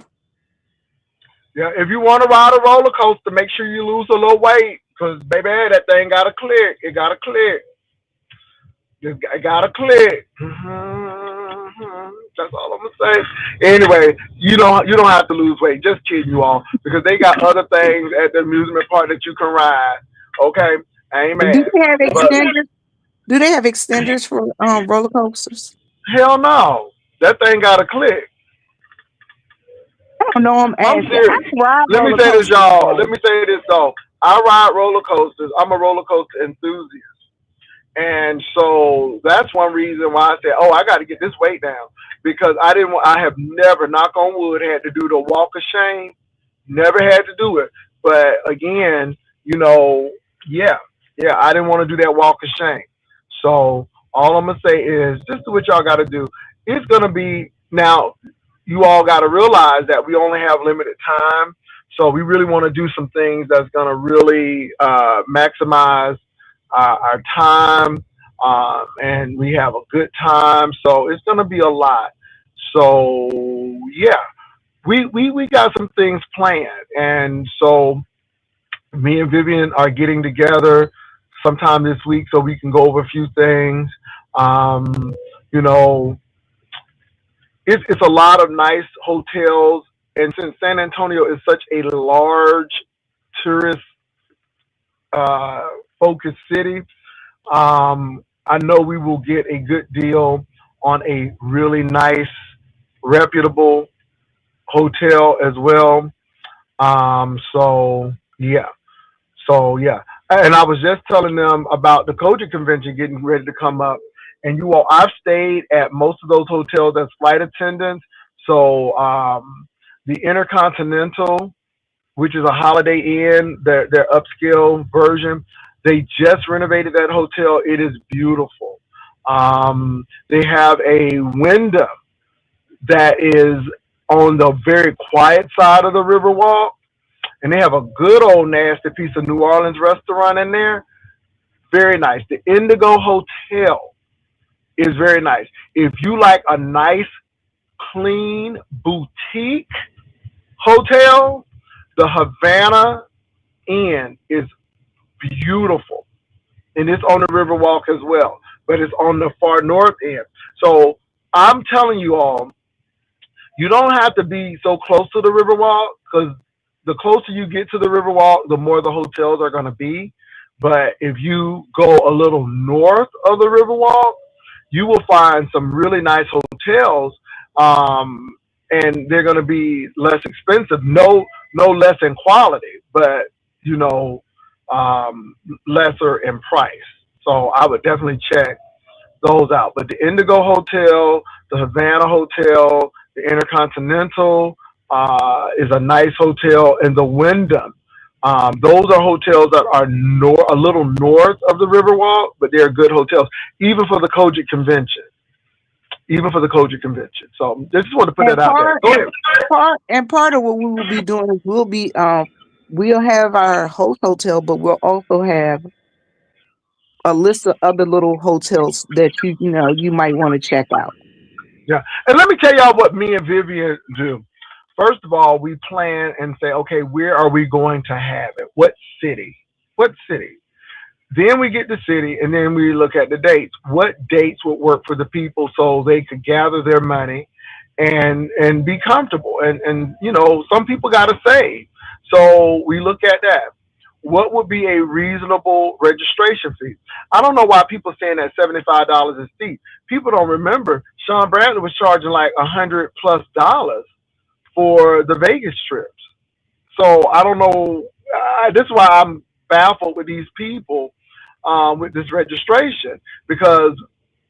A: Yeah, if you want to ride a roller coaster, make sure you lose a little weight. Because, baby, that thing got to click. It got to click. It got to click. That's all I'm gonna say. Anyway, you don't have to lose weight. Just kidding you all, because they got other things at the amusement park that you can ride. Okay, I ain't
B: Do
A: mad,
B: they have
A: but
B: extenders? Do they have extenders for roller coasters?
A: hell no, that thing got to click.
B: I don't know. I'm
A: I'm
B: asking. I
A: serious.
B: can ride
A: Let me
B: roller
A: say this,
B: coasters
A: y'all. Let
B: though.
A: me say this though. I ride roller coasters. I'm a roller coaster enthusiast. And so that's one reason why I said, "Oh, I got to get this weight down," because I didn't. I have never, knock on wood, had to do the walk of shame. Never had to do it. But again, you know, yeah, yeah, I didn't want to do that walk of shame. So all I'm gonna say is, just do what y'all got to do. It's gonna be now. You all got to realize that we only have limited time. So we really want to do some things that's gonna really maximize our time, and we have a good time. So it's going to be a lot. So yeah, we got some things planned, and so me and Vivian are getting together sometime this week so we can go over a few things. Um, you know, it's a lot of nice hotels, and since San Antonio is such a large tourist uh, focused city, I know we will get a good deal on a really nice, reputable hotel as well. So yeah, so yeah, and I was just telling them about the Koji convention getting ready to come up, and you all, I've stayed at most of those hotels as flight attendants. So the Intercontinental, which is a Holiday Inn, their upscale version. They just renovated that hotel. It is beautiful. They have a Wyndham that is on the very quiet side of the Riverwalk, and they have a good old nasty piece of New Orleans restaurant in there. Very nice. The Indigo Hotel is very nice. If you like a nice, clean boutique hotel, the Havana Inn is beautiful, and it's on the Riverwalk as well, but it's on the far north end. So I'm telling you all, you don't have to be so close to the Riverwalk, because the closer you get to the Riverwalk, the more the hotels are going to be. But if you go a little north of the Riverwalk, you will find some really nice hotels, and they're going to be less expensive. No less in quality, but you know, lesser in price. So I would definitely check those out. But the Indigo Hotel, the Havana Hotel, the Intercontinental is a nice hotel, and the Wyndham. Those are hotels that are a little north of the Riverwalk, but they're good hotels, even for the Kojic Convention. Even for the Kojic Convention. So just want to put
B: And
A: that out there.
B: part
A: Go
B: and
A: ahead.
B: part of what we will be doing is we'll have our host hotel, but we'll also have a list of other little hotels that you might want to check out.
A: Yeah. And let me tell y'all what me and Vivian do. First of all, we plan and say, okay, where are we going to have it? What city? What city? Then we get the city, and then we look at the dates. What dates would work for the people so they could gather their money and be comfortable? And some people got to save, so we look at that. What would be a reasonable registration fee? I don't know why people saying that $75 is steep. People don't remember Sean Bradley was charging like $100+ for the Vegas trips. So I don't know. This is why I'm baffled with these people with this registration, because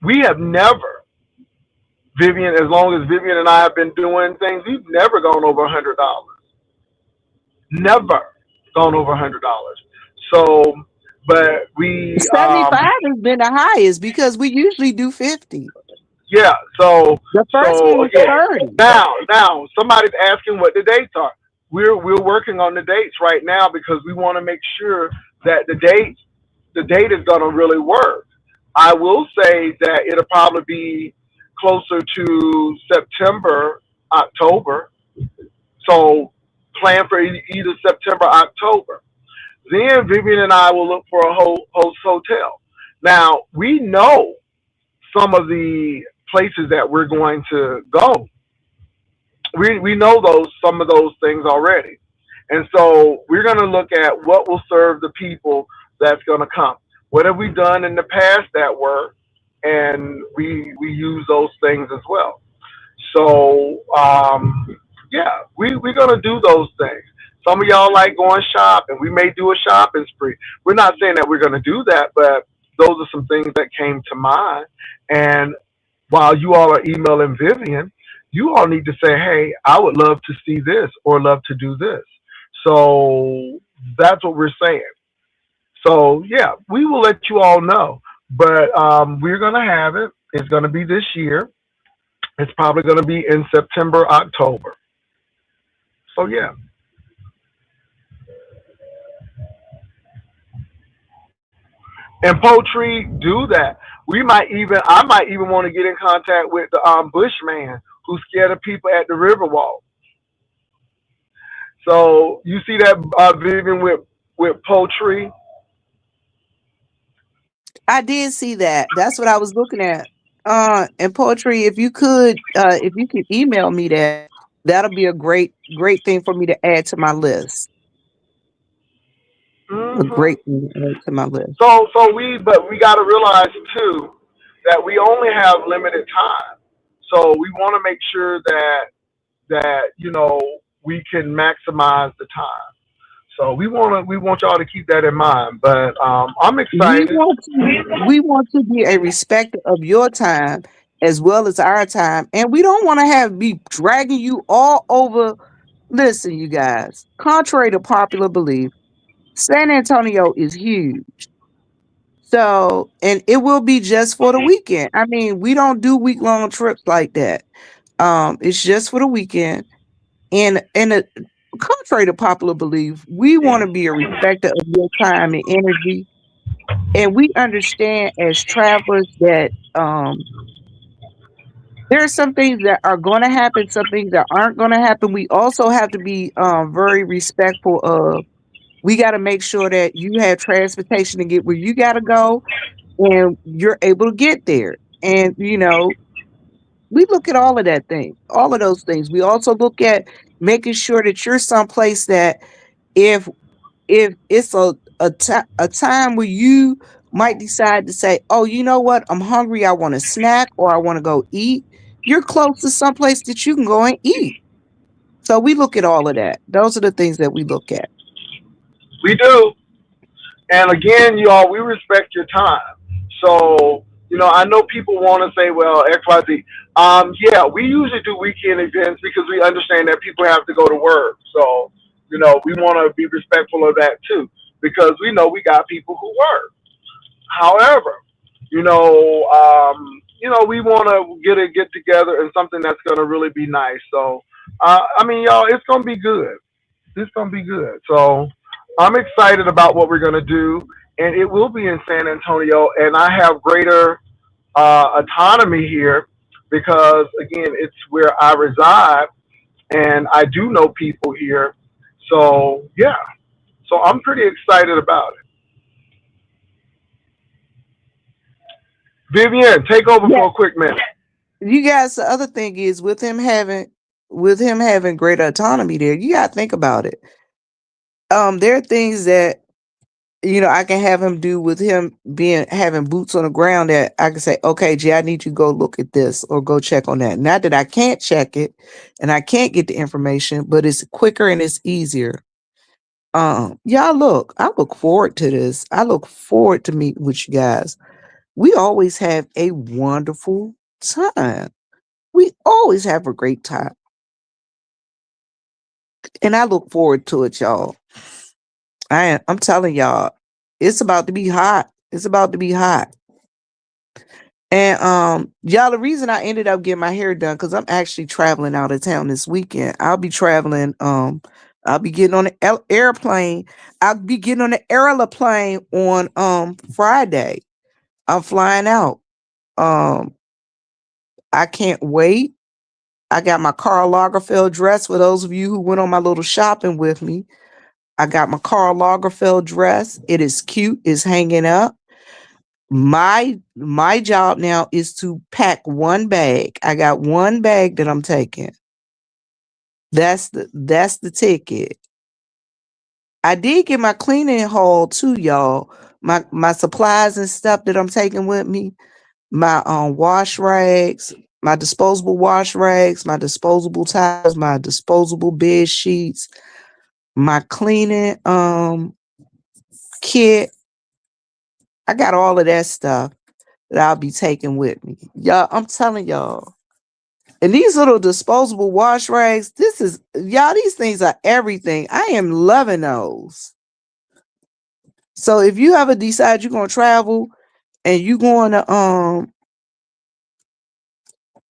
A: we have never, Vivian, as long as Vivian and I have been doing things, we've never gone over $100. Never gone over $100. So, but we,
B: 75 has been the highest because we usually do 50.
A: yeah. So,
B: The first one
A: so
B: was
A: again,
B: 30.
A: now somebody's asking what the dates are. We're working on the dates right now because we want to make sure that the date is going to really work. I will say that it'll probably be closer to September, October. So plan for either September, October. Then Vivian and I will look for a host hotel. Now we know some of the places that we're going to go. We know some of those things already, and so we're going to look at what will serve the people that's going to come. What have we done in the past that worked, and we use those things as well. So yeah, we're going to do those things. Some of y'all like going shopping. We may do a shopping spree. We're not saying that we're going to do that, but those are some things that came to mind. And while you all are emailing Vivian, you all need to say, hey, I would love to see this or love to do this. So that's what we're saying. So yeah, we will let you all know. But we're going to have it. It's going to be this year. It's probably going to be in September, October. So yeah. And poultry do that. I might even want to get in contact with the Bushman who's scared of people at the Riverwalk. So you see that, Vivian, with poultry.
B: I did see that. That's what I was looking at. And poetry, if you could email me that, that'll be a great thing for me to add to my list. A
A: Hmm.
B: great thing to add to my list.
A: But we got to realize too that we only have limited time. So we want to make sure that we can maximize the time. So we want y'all to keep that in mind. But I'm
B: We
A: excited.
B: want to be a respecter of your time as well as our time, and we don't want to be dragging you all over. Listen, you guys, contrary to popular belief, San Antonio is huge. So, and it will be just for the weekend. I mean, we don't do week-long trips like that. It's just for the weekend. And contrary to popular belief, we want to be a respecter of your time and energy. And we understand as travelers that there are some things that are going to happen, some things that aren't going to happen. We also have to be very respectful of. We got to make sure that you have transportation to get where you got to go, and you're able to get there. And we look at all of those things. We also look at making sure that you're someplace that if it's a time where you might decide to say, oh, you know what, I'm hungry, I want a snack or I want to go eat, you're close to someplace that you can go and eat. So we look at all of that. Those are the things that we look at.
A: We do. And again, y'all, we respect your time. So, I know people want to say, well, XYZ. Yeah, we usually do weekend events because we understand that people have to go to work. So, we want to be respectful of that too because we know we got people who work. However, we want to get together and something that's going to really be nice. So, I mean, y'all, it's going to be good. It's gonna be good. So I'm excited about what we're gonna do, and it will be in San Antonio. And I have greater autonomy here because again, it's where I reside, and I do know people here. So yeah, so I'm pretty excited about it. Vivian, take over
B: Yeah.
A: for a quick minute.
B: You guys, the other thing is with him having greater autonomy there, you gotta think about it. There are things that I can have him do with him being having boots on the ground that I can say, okay, Jay, I need you to go look at this or go check on that. Not that I can't check it and I can't get the information, but it's quicker and it's easier. Y'all I look forward to this. I look forward to meet with you guys. We always have a wonderful time. We always have a great time. And I look forward to it, y'all. I'm telling y'all, it's about to be hot. It's about to be hot. And y'all, the reason I ended up getting my hair done because I'm actually traveling out of town this weekend. I'll be traveling. I'll be getting on the airplane. I'll be getting on the aeroplane on Friday. I'm flying out. Um, I can't wait. I got my Karl Lagerfeld dress for those of you who went on my little shopping with me. I got my Karl Lagerfeld dress. It is cute. It's hanging up. My job now is to pack one bag. I got one bag that I'm taking. That's the ticket. I did get my cleaning haul too, y'all. My supplies and stuff that I'm taking with me. My wash rags, my disposable wash rags, my disposable towels, my disposable bed sheets, my cleaning kit. I got all of that stuff that I'll be taking with me. Y'all, I'm telling y'all. And these little disposable wash rags, these things are everything. I am loving those. So if you ever decide you're gonna travel and you're going to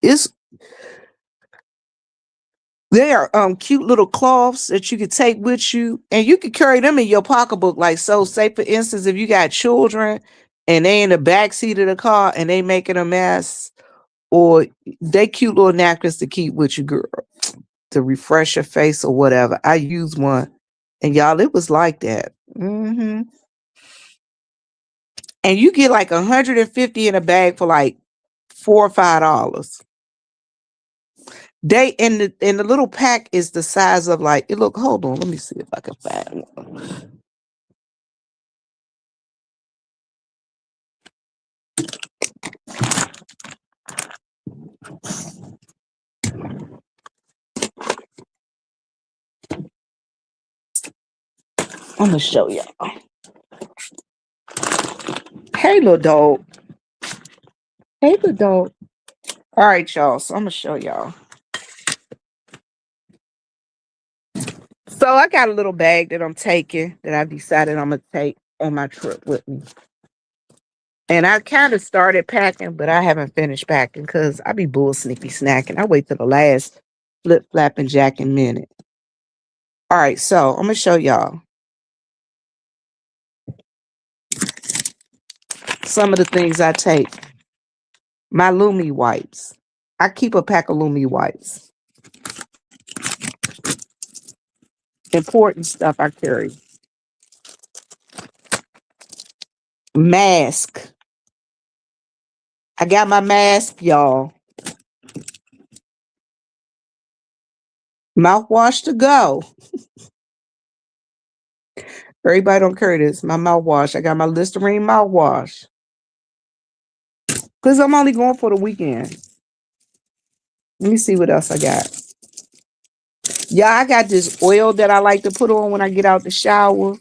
B: it's they are cute little cloths that you can take with you and you can carry them in your pocketbook. Like, so say for instance, if you got children and they in the back seat of the car and they making a mess, or they cute little napkins to keep with you, girl, to refresh your face or whatever. I used one, and y'all, it was like that. And you get like 150 in a bag for like $4 or $5. They and the little pack is the size of like it. Look, hold on, let me see if I can find one. I'm gonna show y'all. Hey, little dog. Hey, little dog. All right, y'all. So I'm gonna show y'all. So I got a little bag that I'm taking that I decided I'm gonna take on my trip with me. And I kind of started packing, but I haven't finished packing because I be bull snippy snacking. I wait till the last flip flapping jacking minute. All right, so I'm gonna show y'all some of the things I take. My Lumi wipes. I keep a pack of Lumi wipes. Important stuff I carry. Mask. I got my mask, y'all. Mouthwash to go. Everybody don't carry this. My mouthwash. I got my Listerine mouthwash. Because I'm only going for the weekend. Let me see what else I got. Yeah, I got this oil that I like to put on when I get out the shower.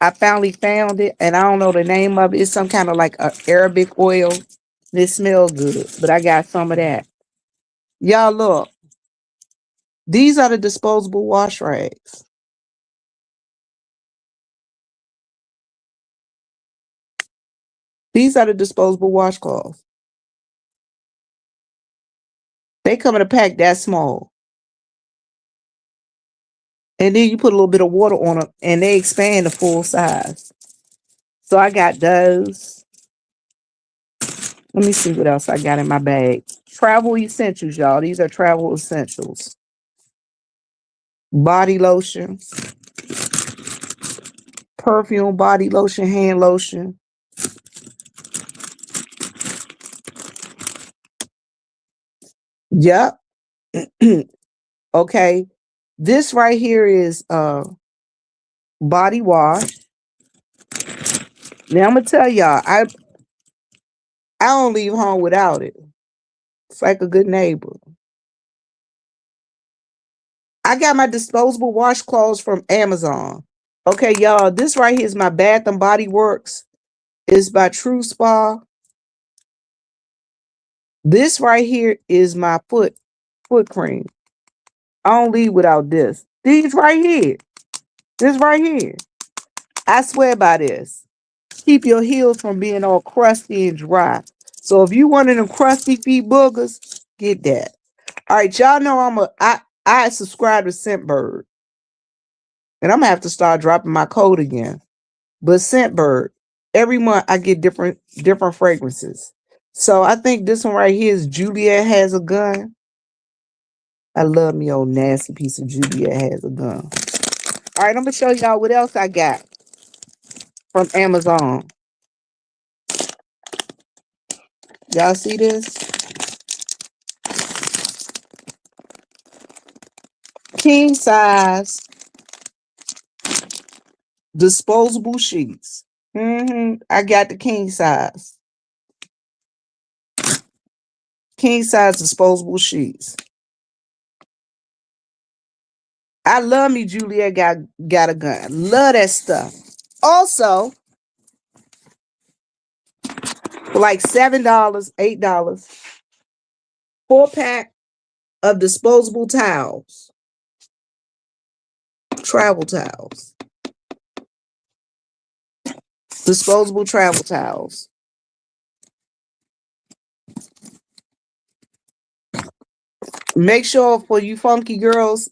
B: I finally found it, and I don't know the name of it. It's some kind of like a Arabic oil. It smells good, but I got some of that. Y'all look. These are the disposable wash rags. These are the disposable washcloths. They come in a pack that small. And then you put a little bit of water on them and they expand to full size. So I got those. Let me see what else I got in my bag. Travel essentials, y'all. These are travel essentials. Body lotion, perfume, body lotion, hand lotion. Yep. Okay. This right here is body wash. Now I'm gonna tell y'all, I don't leave home without it. It's like a good neighbor. I got my disposable washcloths from Amazon. Okay, y'all, this right here is my Bath and Body Works. It's by True Spa. This right here is my foot cream. I don't leave without this. These right here. This right here. I swear by this. Keep your heels from being all crusty and dry. So if you one of them crusty feet boogers, get that. All right, y'all know I subscribe to Scentbird. And I'm gonna have to start dropping my code again. But Scentbird, every month I get different fragrances. So I think this one right here is Juliet Has a Gun. I love me old nasty piece of Juliet Has a Gun. All right, I'm gonna show y'all what else I got from Amazon. Y'all see this? King size disposable sheets. I got the king size. King size disposable sheets. I love me Juliet got a gun. Love that stuff. Also, for like $7, $8, 4-pack of disposable towels. Travel towels. Disposable travel towels. Make sure for you funky girls,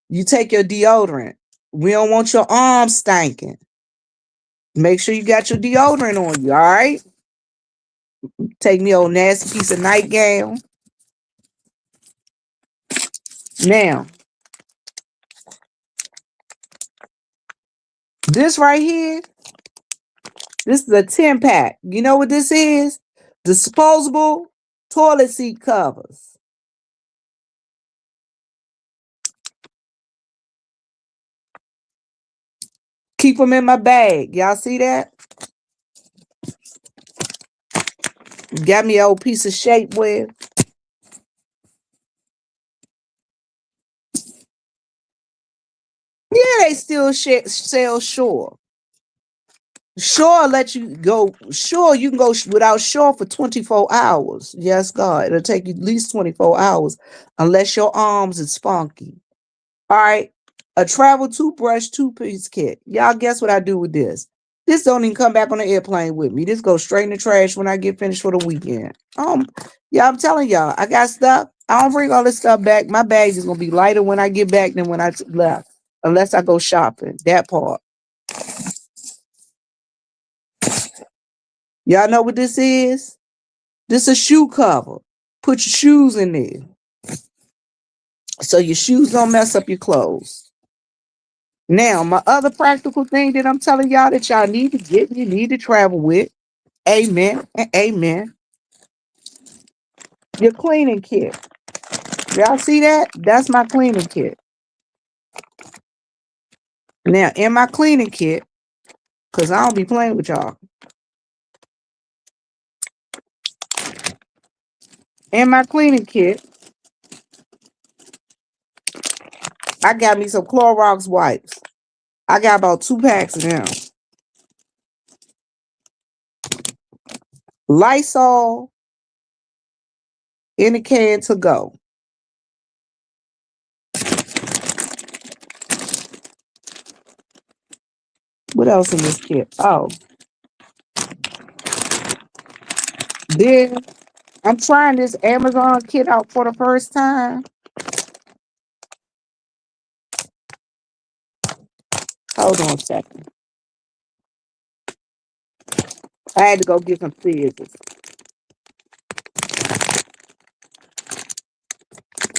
B: you take your deodorant. We don't want your arms stinking. Make sure you got your deodorant on you, all right? Take me old nasty piece of nightgown. Now, this right here, this is a 10-pack. You know what this is? Disposable toilet seat covers. Keep them in my bag. Y'all see that? Got me an old piece of shapewear. Yeah, they still sell Sure. Sure let you go. Sure, you can go without Sure for 24 hours. Yes, God. It'll take you at least 24 hours unless your arms is funky. All right. A travel toothbrush two-piece kit. Y'all guess what I do with this? This don't even come back on the airplane with me. This goes straight in the trash when I get finished for the weekend. Yeah, I'm telling y'all, I got stuff. I don't bring all this stuff back. My bag is gonna be lighter when I get back than when I left, unless I go shopping. That part. Y'all know what this is? This is a shoe cover. Put your shoes in there, so your shoes don't mess up your clothes. Now, my other practical thing that I'm telling y'all that y'all need to get, you need to travel with, amen and amen, your cleaning kit. Y'all see that? That's my cleaning kit. Now, in my cleaning kit, because I don't be playing with y'all. In my cleaning kit, I got me some Clorox wipes. I got about 2 packs of them. Lysol in a can to go. What else in this kit? Oh, then I'm trying this Amazon kit out for the first time. Hold on a second. I had to go get some scissors.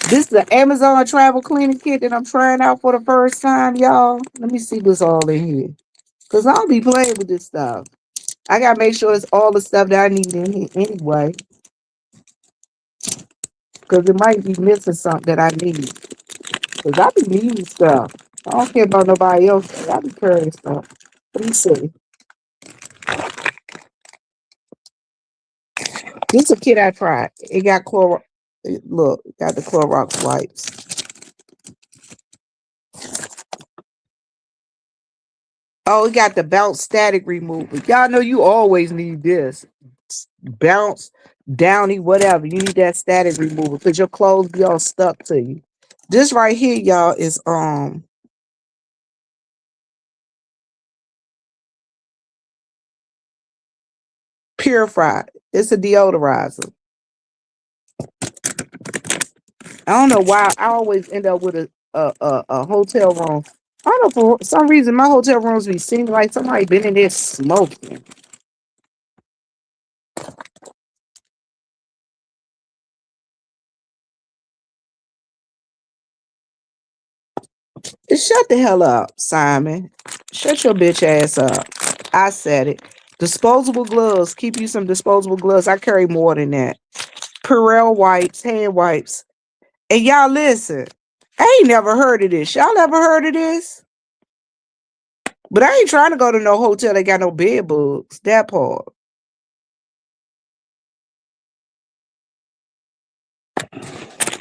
B: This is the Amazon travel cleaning kit that I'm trying out for the first time, y'all. Let me see what's all in here. Because I'll be playing with this stuff. I got to make sure it's all the stuff that I need in here anyway. Because it might be missing something that I need. Because I be needing stuff. I don't care about nobody else. I be carrying stuff. Let me see. This is a kit I tried. It got Clorox. Look, got the Clorox wipes. Oh, it got the bounce static remover. Y'all know you always need this. Bounce, downy, whatever. You need that static remover because your clothes be all stuck to you. This right here, y'all, is purified. It's a deodorizer. I don't know why I always end up with a hotel room. I don't know, for some reason my hotel rooms be seeming like somebody been in there smoking. Shut the hell up, Simon. Shut your bitch ass up. I said it. Disposable gloves. Keep you some disposable gloves. I carry more than that. Purell wipes, hand wipes. And y'all listen, I ain't never heard of this. Y'all ever heard of this? But I ain't trying to go to no hotel that got no bed bugs. That part.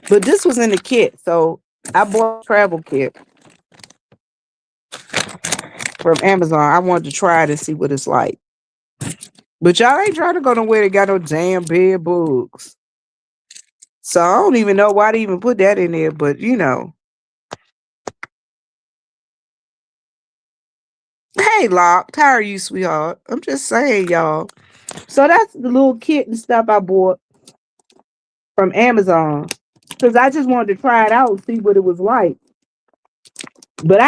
B: But this was in the kit, so I bought a travel kit from Amazon. I wanted to try it and see what it's like. But y'all ain't trying to go nowhere that got no damn bed bugs. So I don't even know why they even put that in there, but you know. Hey, Locked, how are you, sweetheart? I'm just saying, y'all. So that's the little kit and stuff I bought from Amazon. Because I just wanted to try it out and see what it was like. But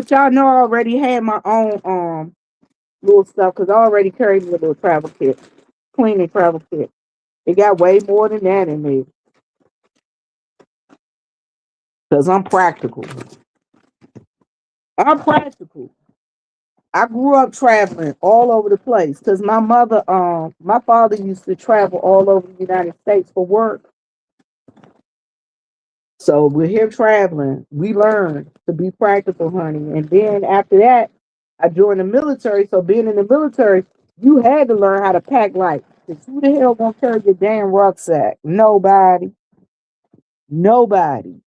B: y'all know I already had my own little stuff because I already carried a little travel kit, cleaning travel kit. It got way more than that in there. Because I'm practical. I'm practical. I grew up traveling all over the place because my father used to travel all over the United States for work. So we're here traveling. We learned to be practical, honey. And then after that, I joined the military. So being in the military, you had to learn how to pack light. Cause who the hell gonna carry your damn rucksack? Nobody. Nobody.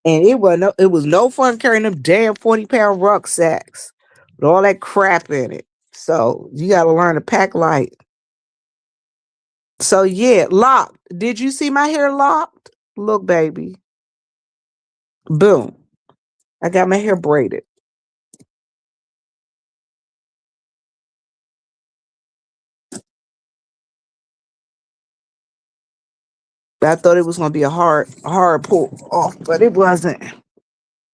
B: And it was no fun carrying them damn 40-pound rucksacks with all that crap in it. So you gotta learn to pack light. So yeah, Locked. Did you see my hair locked? Look, baby. Boom. I got my hair braided. I thought it was gonna be a hard pull off, but it wasn't.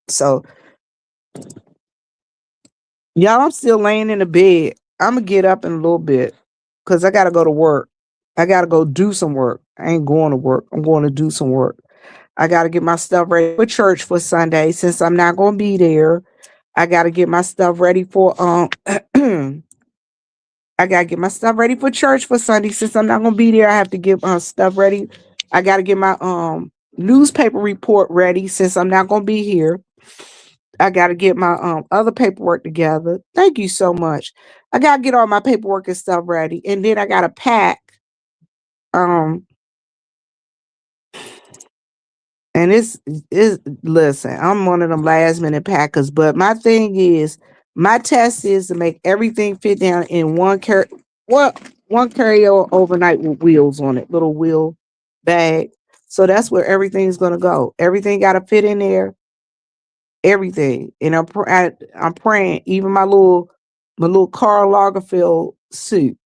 B: So y'all, I'm still laying in the bed. I'm gonna get up in a little bit because I gotta go to work. I gotta go do some work. I ain't going to work. I'm going to do some work. I gotta get my stuff ready for church for Sunday since I'm not gonna be there. I gotta get my stuff ready for I gotta get my stuff ready for church for Sunday since I'm not gonna be there. I have to get my stuff ready. I gotta get my newspaper report ready since I'm not gonna be here. I gotta get my other paperwork together. Thank you so much. I gotta get all my paperwork and stuff ready, and then I gotta pack. Um, and it's listen, I'm one of them last minute packers, but my thing is, my test is to make everything fit down in one What? one carry-on overnight with wheels on it, little wheel bag. So that's where everything's gonna go. Everything got to fit in there. Everything, and I'm praying. Even my little Karl Lagerfeld suit,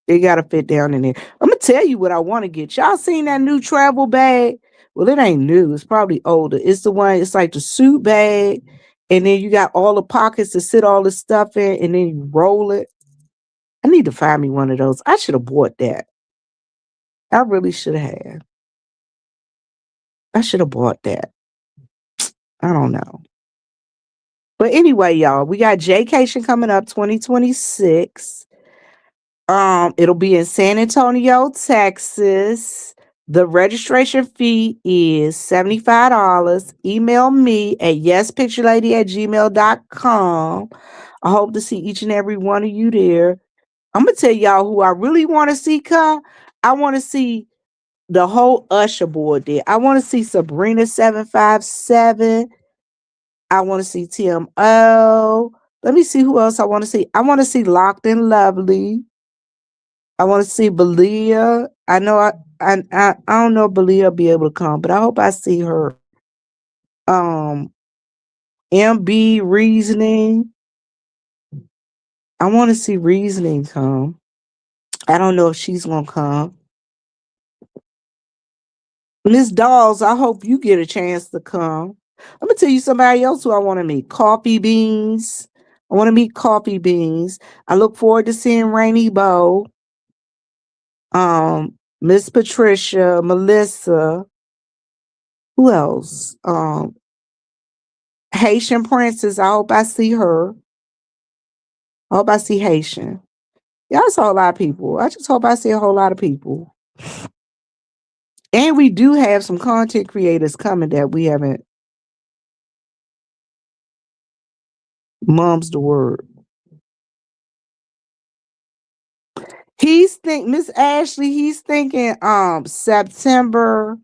B: it got to fit down in there. I'm gonna tell you what I want to get. Y'all seen that new travel bag? Well, it ain't new. It's probably older. It's the one. It's like the suit bag, and then you got all the pockets to sit all the stuff in, and then you roll it. I need to find me one of those. I should have bought that. I really should have. I should have bought that. I don't know. But anyway, y'all, we got Jaycation coming up 2026. It'll be in San Antonio, Texas. The registration fee is $75. Email me at yespicturelady@gmail.com. I hope to see each and every one of you there. I'm gonna tell y'all who I really want to see come. I want to see the whole Usher board there. I want to see Sabrina 757. I want to see TMO. Let me see who else I want to see. I want to see Locked and Lovely. I want to see Belia. I know I don't know if Belia will be able to come, but I hope I see her. Um MB Reasoning. I want to see Reasoning come. I don't know if she's gonna come. Miss Dolls, I hope you get a chance to come. I'm gonna tell you somebody else who I want to meet. Coffee Beans. I want to meet Coffee Beans. I look forward to seeing Rainy Bow. Miss Patricia, Melissa. Who else? Haitian Princess. I hope I see her. I hope I see Haitian. Yeah, I saw a lot of people. I just hope I see a whole lot of people. And we do have some content creators coming that we haven't. Mom's the word. Miss Ashley, he's thinking September,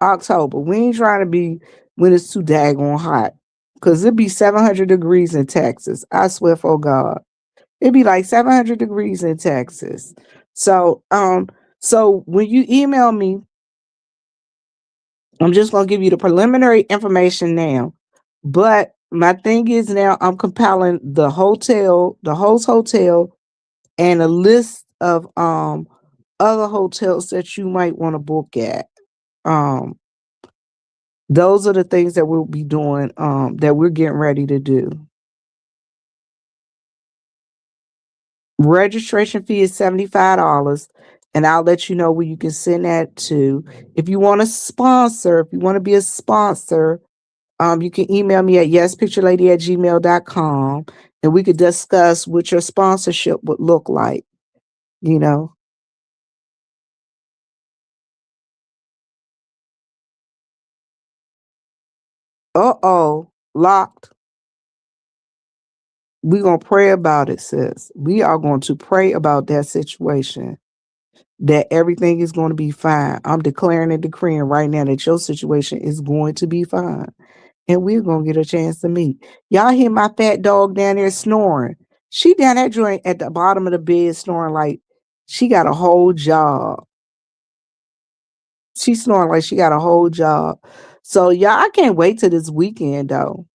B: October. We ain't trying to be when it's too daggone hot. Cause it'd be 700 degrees in Texas. I swear for God. It'd be like 700 degrees in Texas. So when you email me, I'm just gonna give you the preliminary information now. But my thing is now I'm compiling the hotel, the host hotel, and a list of other hotels that you might want to book at. Um those are the things that we'll be doing, that we're getting ready to do. Registration fee is $75, and I'll let you know where you can send that to. If you want to sponsor, if you want to be a sponsor, you can email me at yespicturelady@gmail.com, and we could discuss what your sponsorship would look like, you know. Uh-oh, locked. We're going to pray about it, sis. We are going to pray about that situation, that everything is going to be fine. I'm declaring and decreeing right now that your situation is going to be fine. And we're going to get a chance to meet. Y'all hear my fat dog down there snoring. She down that joint at the bottom of the bed snoring like she got a whole job. She's snoring like she got a whole job. So y'all, I can't wait till this weekend though.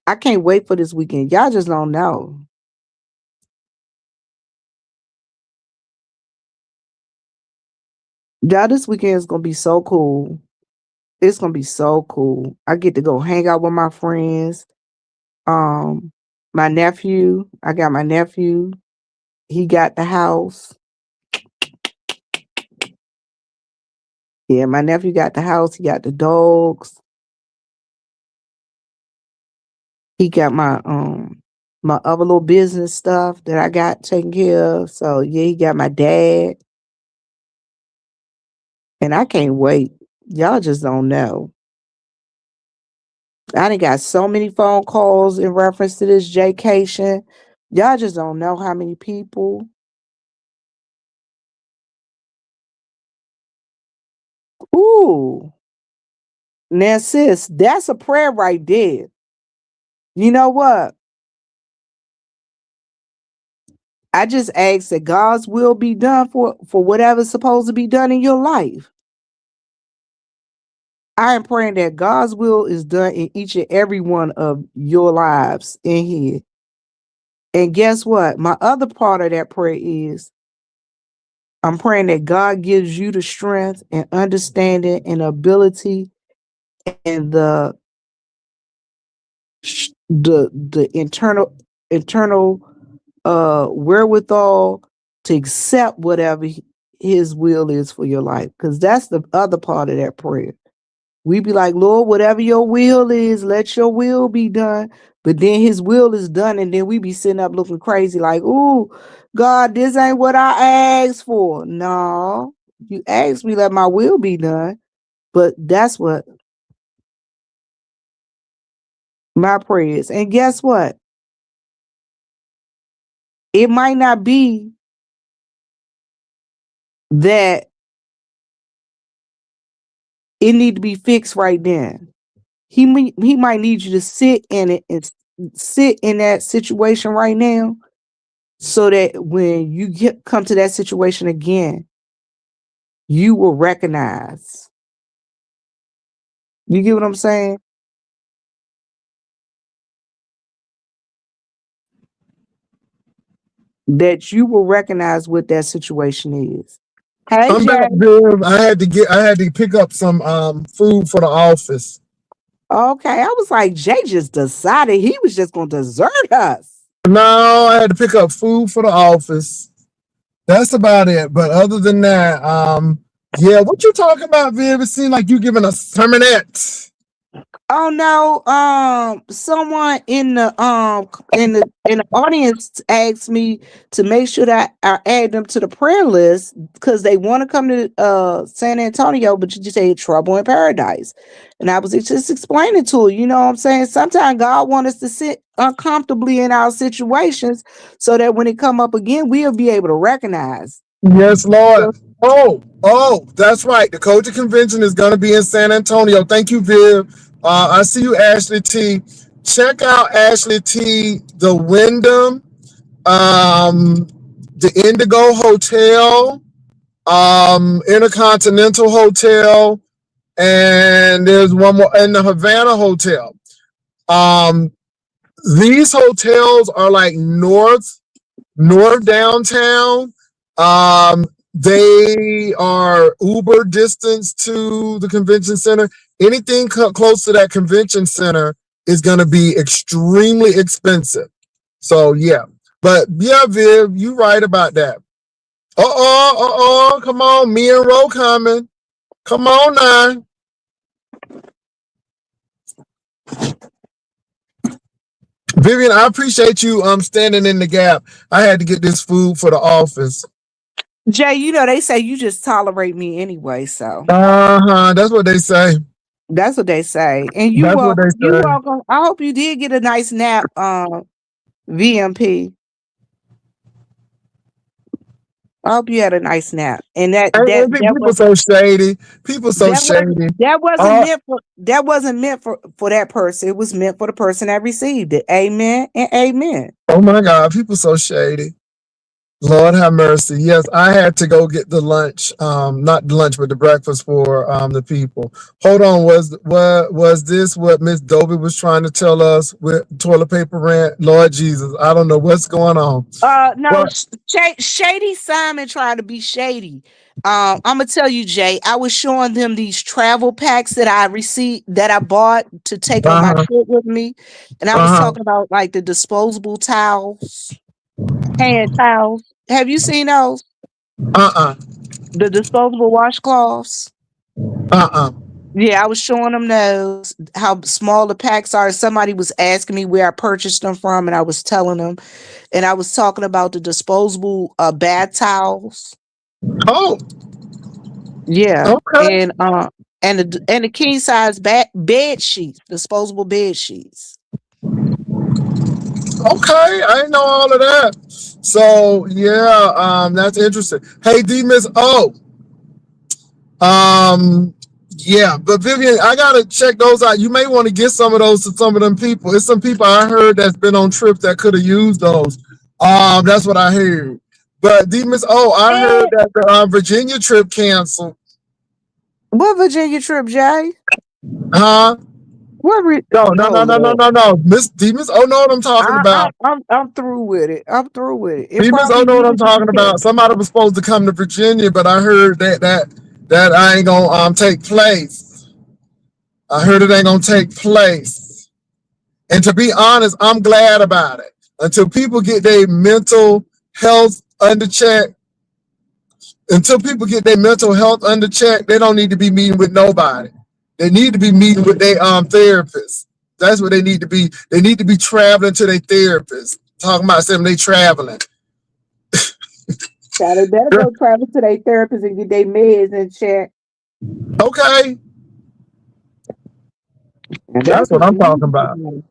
B: I can't wait for this weekend. Y'all just don't know. Y'all, this weekend is gonna be so cool. It's gonna be so cool. I get to go hang out with my friends. Um, my nephew. I got my nephew. He got the house. Yeah, my nephew got the house. He got the dogs. He got my other little business stuff that I got taken care of. So yeah, he got my dad. And I can't wait. Y'all just don't know. I done got so many phone calls in reference to this Jaycation. Y'all just don't know how many people. Ooh. Now, sis, that's a prayer right there. You know what? I just ask that God's will be done for whatever's supposed to be done in your life. I am praying that God's will is done in each and every one of your lives in here. And guess what? My other part of that prayer is I'm praying that God gives you the strength and understanding and ability and the internal wherewithal to accept whatever his will is for your life. Because that's the other part of that prayer. We be like, Lord, whatever your will is, let your will be done. But then his will is done, and then we be sitting up looking crazy like, ooh, God, this ain't what I asked for. No, you asked me let my will be done. But that's what my prayer is. And guess what? It might not be that it need to be fixed right then. He might need you to sit in it and sit in that situation right now, so that when you come to that situation again, you will recognize. You get what I'm saying? That you will recognize what that situation is. Hey,
C: I'm back,
B: Jay.
C: Viv. I had to pick up some food for the office.
B: Okay, I was like, Jay just decided he was just gonna desert us.
C: No, I had to pick up food for the office. That's about it. But other than that, yeah, what you talking about, Viv? It seems like you giving us sermonette.
B: Oh no, someone in the audience asked me to make sure that I add them to the prayer list because they want to come to San Antonio, but you just say trouble in paradise. And I was just explaining to her, you know what I'm saying? Sometimes God wants us to sit uncomfortably in our situations so that when it come up again, we'll be able to recognize.
C: Yes, Lord. Oh, that's right. The Culture Convention is going to be in San Antonio. Thank you, Viv. I see you, Ashley T. Check out Ashley T. The Wyndham, the Indigo Hotel, Intercontinental Hotel, and there's one more in the Havana Hotel. These hotels are like north downtown. They are Uber distance to the convention center. Anything close to that convention center is going to be extremely expensive. So yeah, but yeah, Viv, you right about that. Come on, me and Ro coming. Come on now. Vivian, I appreciate you standing in the gap. I had to get this food for the office.
B: Jay, you know they say you just tolerate me anyway, so
C: That's what they say.
B: that's what they say. And you
C: That's what
B: welcome.
C: they
B: You
C: say.
B: welcome. I hope you did get a nice nap, VMP. I hope you had a nice nap. And
C: And people so shady. People so shady.
B: that wasn't
C: Uh,
B: meant for that person. It was meant for the person that received it. Amen and amen.
C: oh my God, people so shady. Lord have mercy. Yes, I had to go get the lunch, not the lunch, but the breakfast for the people. Hold on, was this what Miss Dobie was trying to tell us with toilet paper rent? Lord Jesus, I don't know what's going on.
B: No,
C: But
B: Shady Simon tried to be shady. I'm gonna tell you, Jay. I was showing them these travel packs that I received that I bought to take on my trip with me, and I was talking about like the disposable towels, hand towels. Have you seen those? The disposable washcloths. Yeah, I was showing them those, how small the packs are. Somebody was asking me where I purchased them from, and I was telling them, and I was talking about the disposable bath towels.
C: Oh,
B: Yeah,
C: okay.
B: and the king size bed sheets, disposable bed sheets.
C: Okay, I didn't know all of that. So yeah, that's interesting. Hey, D Miss O. Yeah, but Vivian, I gotta check those out. You may want to get some of those to some of them people. It's some people I heard that's been on trips that could have used those. That's what I heard. But Demons, I heard
B: And
C: that the Virginia trip canceled.
B: what Virginia trip, Jay?
C: Huh? No, no,
B: Oh
C: no, no, no,
B: Lord.
C: no, no. Miss Demons, know what I'm talking about.
B: I'm through with it. I'm through with it. It
C: Demons,
B: probably
C: know what I'm
B: needed to be
C: talking about.
B: canceled.
C: Somebody was supposed to come to Virginia, but I heard that I ain't gonna take place. I heard it ain't gonna take place. And to be honest, I'm glad about it. Until people get their mental health under check, they don't need to be meeting with nobody. They need to be meeting with their therapist. That's what they need to be. They need to be traveling to their therapist. Talking about something they traveling.
B: So they better go travel to their therapist and get their meds in check.
C: Okay,
B: And
C: that's
B: that's
C: what
B: what
C: I'm
B: they
C: talking
B: need to
C: about.
B: do.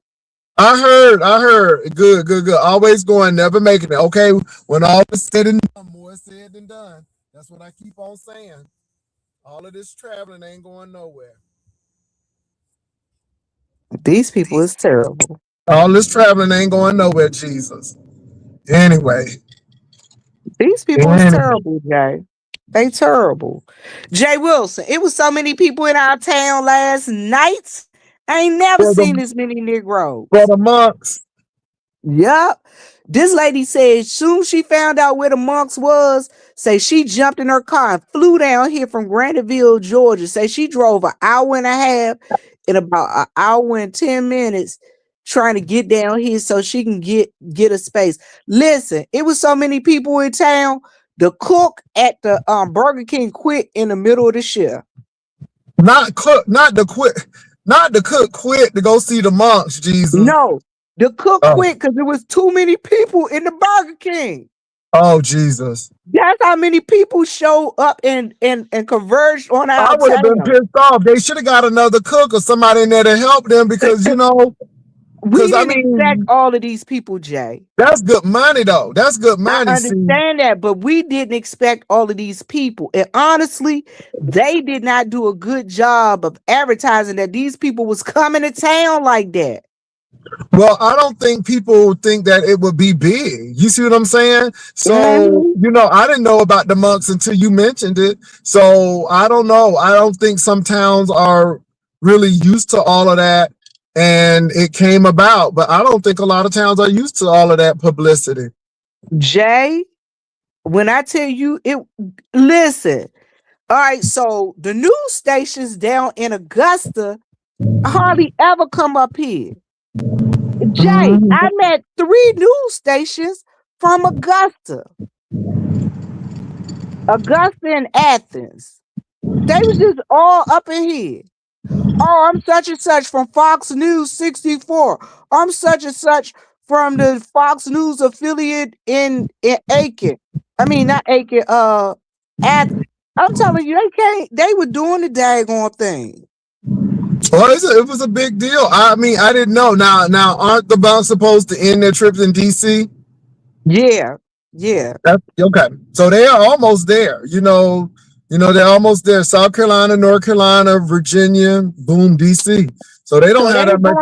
C: I heard. Good, good, good. Always going, never making it. Okay, when all is said and done, more said than done. That's what I keep on saying. All of this traveling ain't going nowhere.
B: These people is terrible.
C: All this traveling ain't going nowhere, Jesus. Anyway,
B: These people is
C: anyway.
B: terrible, Jay. They terrible. Jay Wilson, it was so many people in our town last night. I ain't never
C: For
B: seen
C: the
B: this many Negroes.
C: for the monks.
B: Yup. This lady said soon she found out where the monks was, say she jumped in her car and flew down here from Graniteville, Georgia. Say she drove an hour and a half in about an hour and 10 minutes trying to get down here so she can get a space. Listen, it was so many people in town. The cook at the Burger King quit in the middle of the shift.
C: Not the cook quit to go see the monks, Jesus.
B: No, the cook
C: Oh,
B: quit because there was too many people in the Burger King.
C: oh Jesus.
B: That's how many people show up and converged on
C: I
B: our
C: would have been
B: town.
C: pissed off. They should have got another cook or somebody in there to help them because
B: We
C: I
B: didn't expect
C: mean,
B: all of these people, Jay.
C: that's good money though. That's good
B: I
C: money. See,
B: understand that, but we didn't expect all of these people. And honestly, they did not do a good job of advertising that these people was coming to town like that.
C: well, I don't think people think that it would be big. You see what I'm saying? So,
B: Mhm.
C: I didn't know about the monks until you mentioned it. So I don't know. I don't think some towns are really used to all of that. And it came about, but I don't think a lot of towns are used to all of that publicity.
B: Jay, when I tell you it, listen. All right, so the news stations down in Augusta hardly ever come up here. Jay,
C: Mhm.
B: I met 3 news stations from Augusta and Athens. They was just all up in here. Oh, I'm such and such from Fox News 64. I'm such and such from the Fox News affiliate in Aiken. I mean, not Aiken, Athens. I'm telling you, they were doing the daggone thing.
C: Well, it was a big deal. I mean, I didn't know. Now, aren't the monks supposed to end their trips in DC?
B: Yeah.
C: That's okay. So they are almost there. They're almost there. South Carolina, North Carolina, Virginia, boom, DC. So they don't
B: So
C: have that much.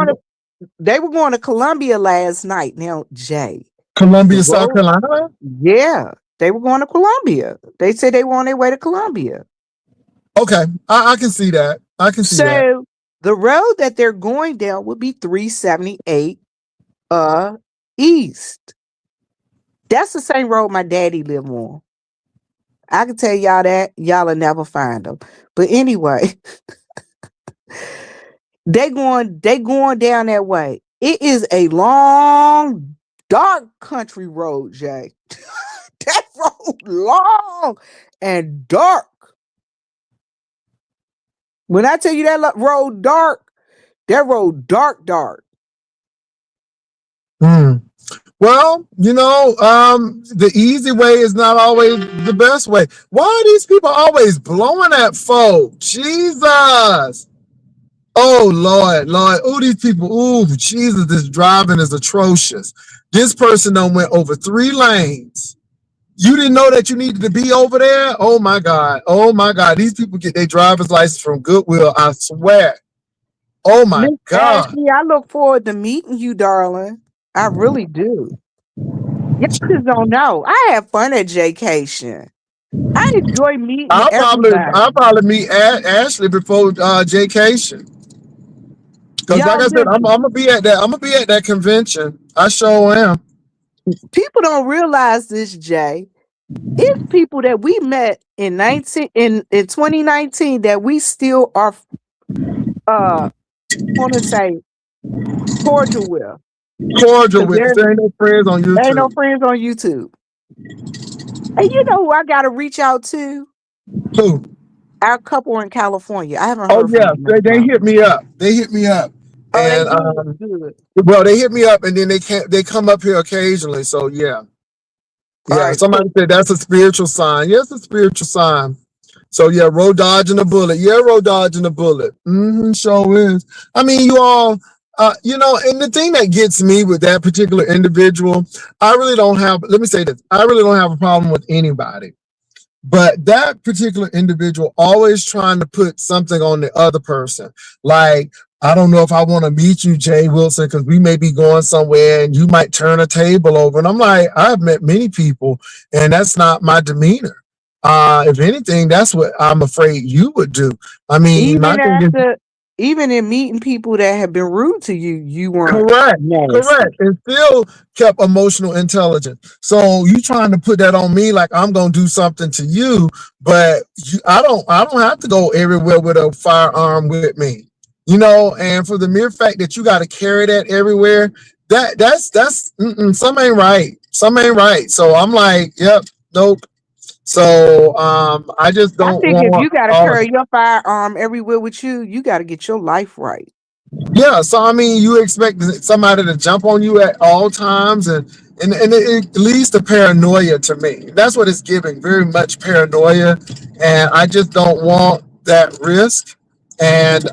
B: they were going to Columbia last night. Now, Jay, the
C: Columbia, South
B: road,
C: Carolina.
B: yeah, they were going to Columbia. They said they were on their way to Columbia.
C: Okay, I can see that. I can see that.
B: So the road that they're going down would be 378 east. That's the same road my daddy lived on. I can tell y'all that y'all will never find them. But anyway, they going down that way. It is a long, dark country road, Jay. That road long and dark. When I tell you that road dark, dark.
C: Well, the easy way is not always the best way. Why are these people always blowing at folk? Jesus. Oh, Lord. Oh, these people. Oh, Jesus, this driving is atrocious. This person done went over 3 lanes. You didn't know that you needed to be over there? Oh, my God. Oh, my God. These people get their driver's license from Goodwill, I swear. Oh, my
B: Miss
C: God.
B: Ashley, I look forward to meeting you, darling. I really do. Y'all just don't know. I have fun at Jaycation. I enjoy meeting everybody.
C: I'll probably meet Ashley before Jaycation. Because like
B: Y'all
C: I said,
B: just
C: I'm gonna be at that convention. I sure am.
B: people don't realize this, Jay. It's people that we met in 2019 that we still are want to say cordial with.
C: Cordial
B: 'Cause
C: with us. There ain't no friends on
B: ain't no
C: YouTube.
B: friends on YouTube. And you know who I gotta reach out to?
C: Who?
B: Our couple in California. I haven't
C: Oh
B: heard from
C: yeah,
B: them in a
C: they
B: while.
C: hit me up. They hit me up,
B: Oh, they
C: and
B: did good.
C: well, they hit me up, and then they come up here occasionally. So yeah,
B: All
C: yeah.
B: right,
C: Somebody said that's a spiritual sign. Yes, a spiritual sign. So yeah, road dodging a bullet. Yeah, road dodging a bullet. Sure is. I mean, you all, and the thing that gets me with that particular individual, I really don't have. Let me say this: I really don't have a problem with anybody. But that particular individual always trying to put something on the other person. Like, I don't know if I want to meet you, Jay Wilson, because we may be going somewhere and you might turn a table over. And I'm like, I've met many people, and that's not my demeanor. If anything, that's what I'm afraid you would do. I mean, my
B: even
C: thing is
B: after, even in meeting people that have been rude to you, you weren't
C: correct,
B: nasty.
C: and still kept emotional intelligence. So you trying to put that on me like I'm gonna do something to you, but I don't have to go everywhere with a firearm with me, And for the mere fact that you got to carry that everywhere, that's some ain't right, So I'm like, yep, nope. So I just
B: I
C: don't
B: think if
C: want
B: you got to
C: all of
B: carry
C: it.
B: your firearm everywhere with you got to get your life right.
C: Yeah, so I mean, you expect somebody to jump on you at all times, and it leads to paranoia to me. That's what it's giving, very much paranoia, and I just don't want that risk. And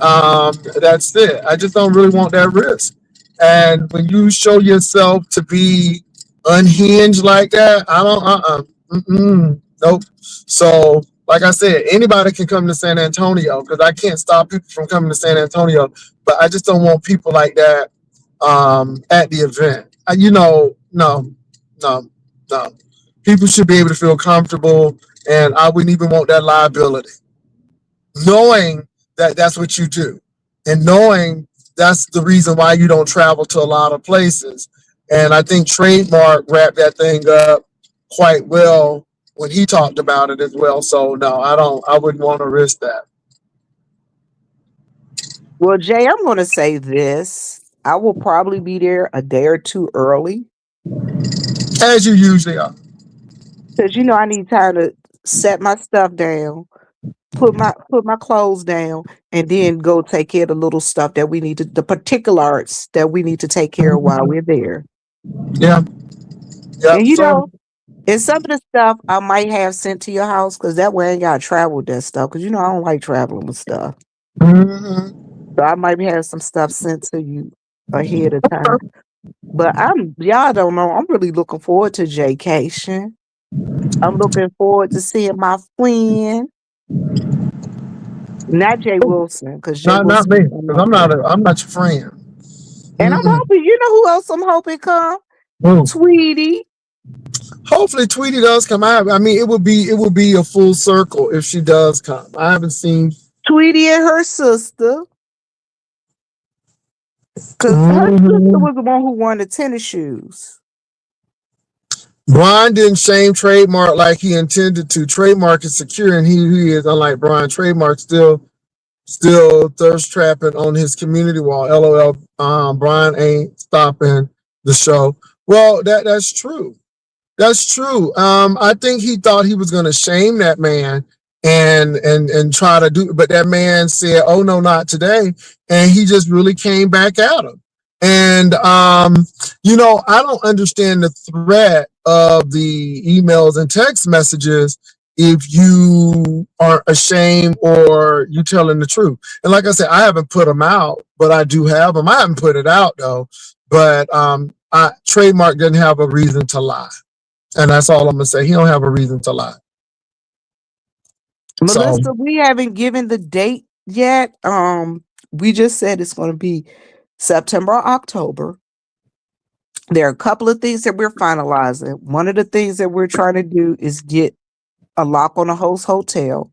C: that's it. I just don't really want that risk. And when you show yourself to be unhinged like that, I don't. Nope. So, like I said, anybody can come to San Antonio because I can't stop people from coming to San Antonio, but I just don't want people like that at the event. No, no, no. People should be able to feel comfortable, and I wouldn't even want that liability. Knowing that that's what you do, and knowing that's the reason why you don't travel to a lot of places. And I think Trademark wrapped that thing up quite well when he talked about it as well. So no, I wouldn't want to risk that.
B: Well, Jay, I'm going to say this. I will probably be there a day or two early
C: As you usually are.
B: because I need time to set my stuff down, put my clothes down, and then go take care of the little stuff that we need to, the particulars that we need to take care of while we're there.
C: Yeah. Yep.
B: And
C: So
B: and some of the stuff I might have sent to your house because that way I ain't gotta travel with that stuff. Because I don't like traveling with stuff.
C: mhm.
B: So I might have some stuff sent to you ahead of time. But y'all don't know, I'm really looking forward to Jaycation. I'm looking forward to seeing my friend. Not Jay Wilson, because Jay
C: Not
B: Wilson
C: me,
B: is
C: because
B: my friend.
C: I'm not your friend.
B: And I'm
C: Mm-mm.
B: hoping, who else I'm hoping come?
C: Who?
B: Tweety.
C: Hopefully Tweety does come out. I mean, it would be a full circle if she does come. I haven't seen.
B: Tweety and her sister. Because her sister
C: Mhm.
B: was the one who won the tennis shoes.
C: Brian didn't shame Trademark like he intended to. Trademark is secure, and he is, unlike Brian. Trademark still thirst trapping on his community wall. LOL. Brian ain't stopping the show. Well, that's true. That's true. I think he thought he was going to shame that man and try to do, but that man said, "Oh no, not today," and he just really came back at him. And I don't understand the threat of the emails and text messages if you aren't ashamed or you telling the truth. And like I said, I haven't put them out, but I do have them. I haven't put it out though, but Trademark doesn't have a reason to lie. And that's all I'm gonna say. He don't have a reason to lie. So
B: Melissa, we haven't given the date yet. We just said it's going to be September or October. There are a couple of things that we're finalizing. One of the things that we're trying to do is get a lock on the host hotel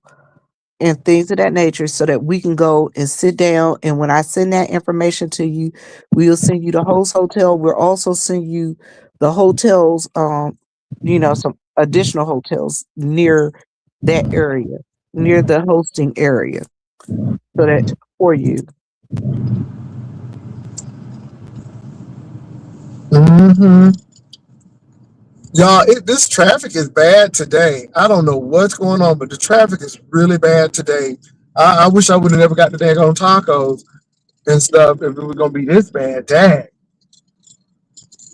B: and things of that nature so that we can go and sit down. And when I send that information to you, we'll send you the host hotel. We'll also send you the hotels, some additional hotels near that area, near the hosting area, so that for you.
C: Mm-hmm. Y'all, this traffic is bad today. I don't know what's going on, but the traffic is really bad today. I wish I would have never got the daggone tacos and stuff if it was gonna be this bad. Dang,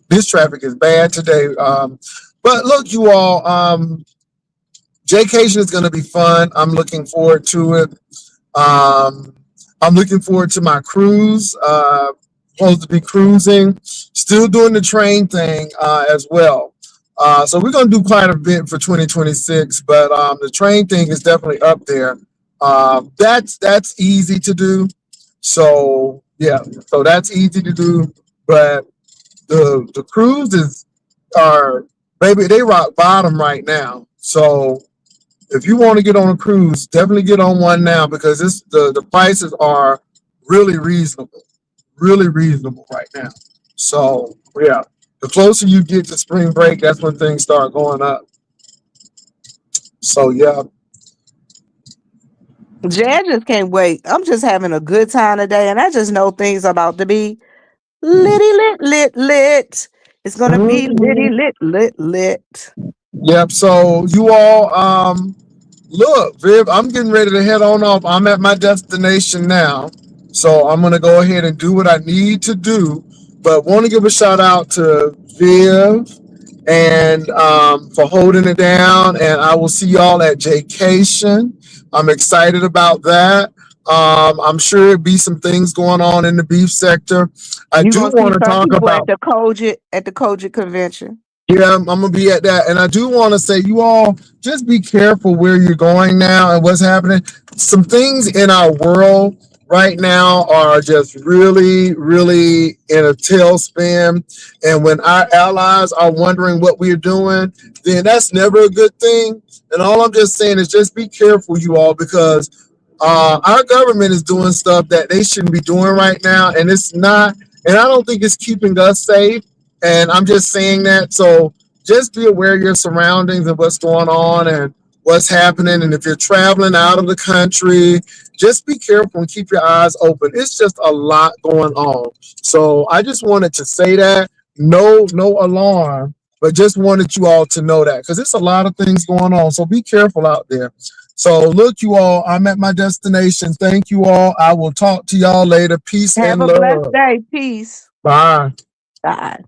C: this traffic is bad today. But look, you all, Jaycation is gonna be fun. I'm looking forward to it. I'm looking forward to my cruise. Supposed to be cruising, still doing the train thing as well. So we're gonna do quite a bit for 2026, but the train thing is definitely up there. That's easy to do. So yeah, so that's easy to do. But the cruises are, baby, they rock bottom right now. So if you want to get on a cruise, definitely get on one now because the prices are really reasonable right now. So yeah, the closer you get to spring break, that's when things start going up. So yeah.
B: Jay, I just can't wait. I'm just having a good time today, and I just know things are about to be litty lit. It's gonna be litty lit.
C: Yep. So you all, look, Viv, I'm getting ready to head on off. I'm at my destination now. So I'm gonna go ahead and do what I need to do. But want to give a shout out to Viv and for holding it down. And I will see y'all at Jaycation. I'm excited about that. I'm sure it'll be some things going on in the beef sector. I
B: You
C: do
B: gonna see
C: want to
B: some
C: talk
B: people
C: about.
B: at the Kojic convention.
C: Yeah, I'm gonna be at that, and I do want to say, you all just be careful where you're going now and what's happening. Some things in our world right now are just really, really in a tailspin, and when our allies are wondering what we're doing, then that's never a good thing. And all I'm just saying is just be careful, you all, because our government is doing stuff that they shouldn't be doing right now, and it's not. And I don't think it's keeping us safe. And I'm just saying that. So just be aware of your surroundings and what's going on and what's happening. And if you're traveling out of the country, just be careful and keep your eyes open. It's just a lot going on. So I just wanted to say that. No alarm, but just wanted you all to know that because it's a lot of things going on. So be careful out there. So look, you all, I'm at my destination. Thank you all. I will talk to y'all later. Peace
B: Have
C: and
B: a blessed
C: love.
B: day. Peace.
C: Bye.
B: Bye.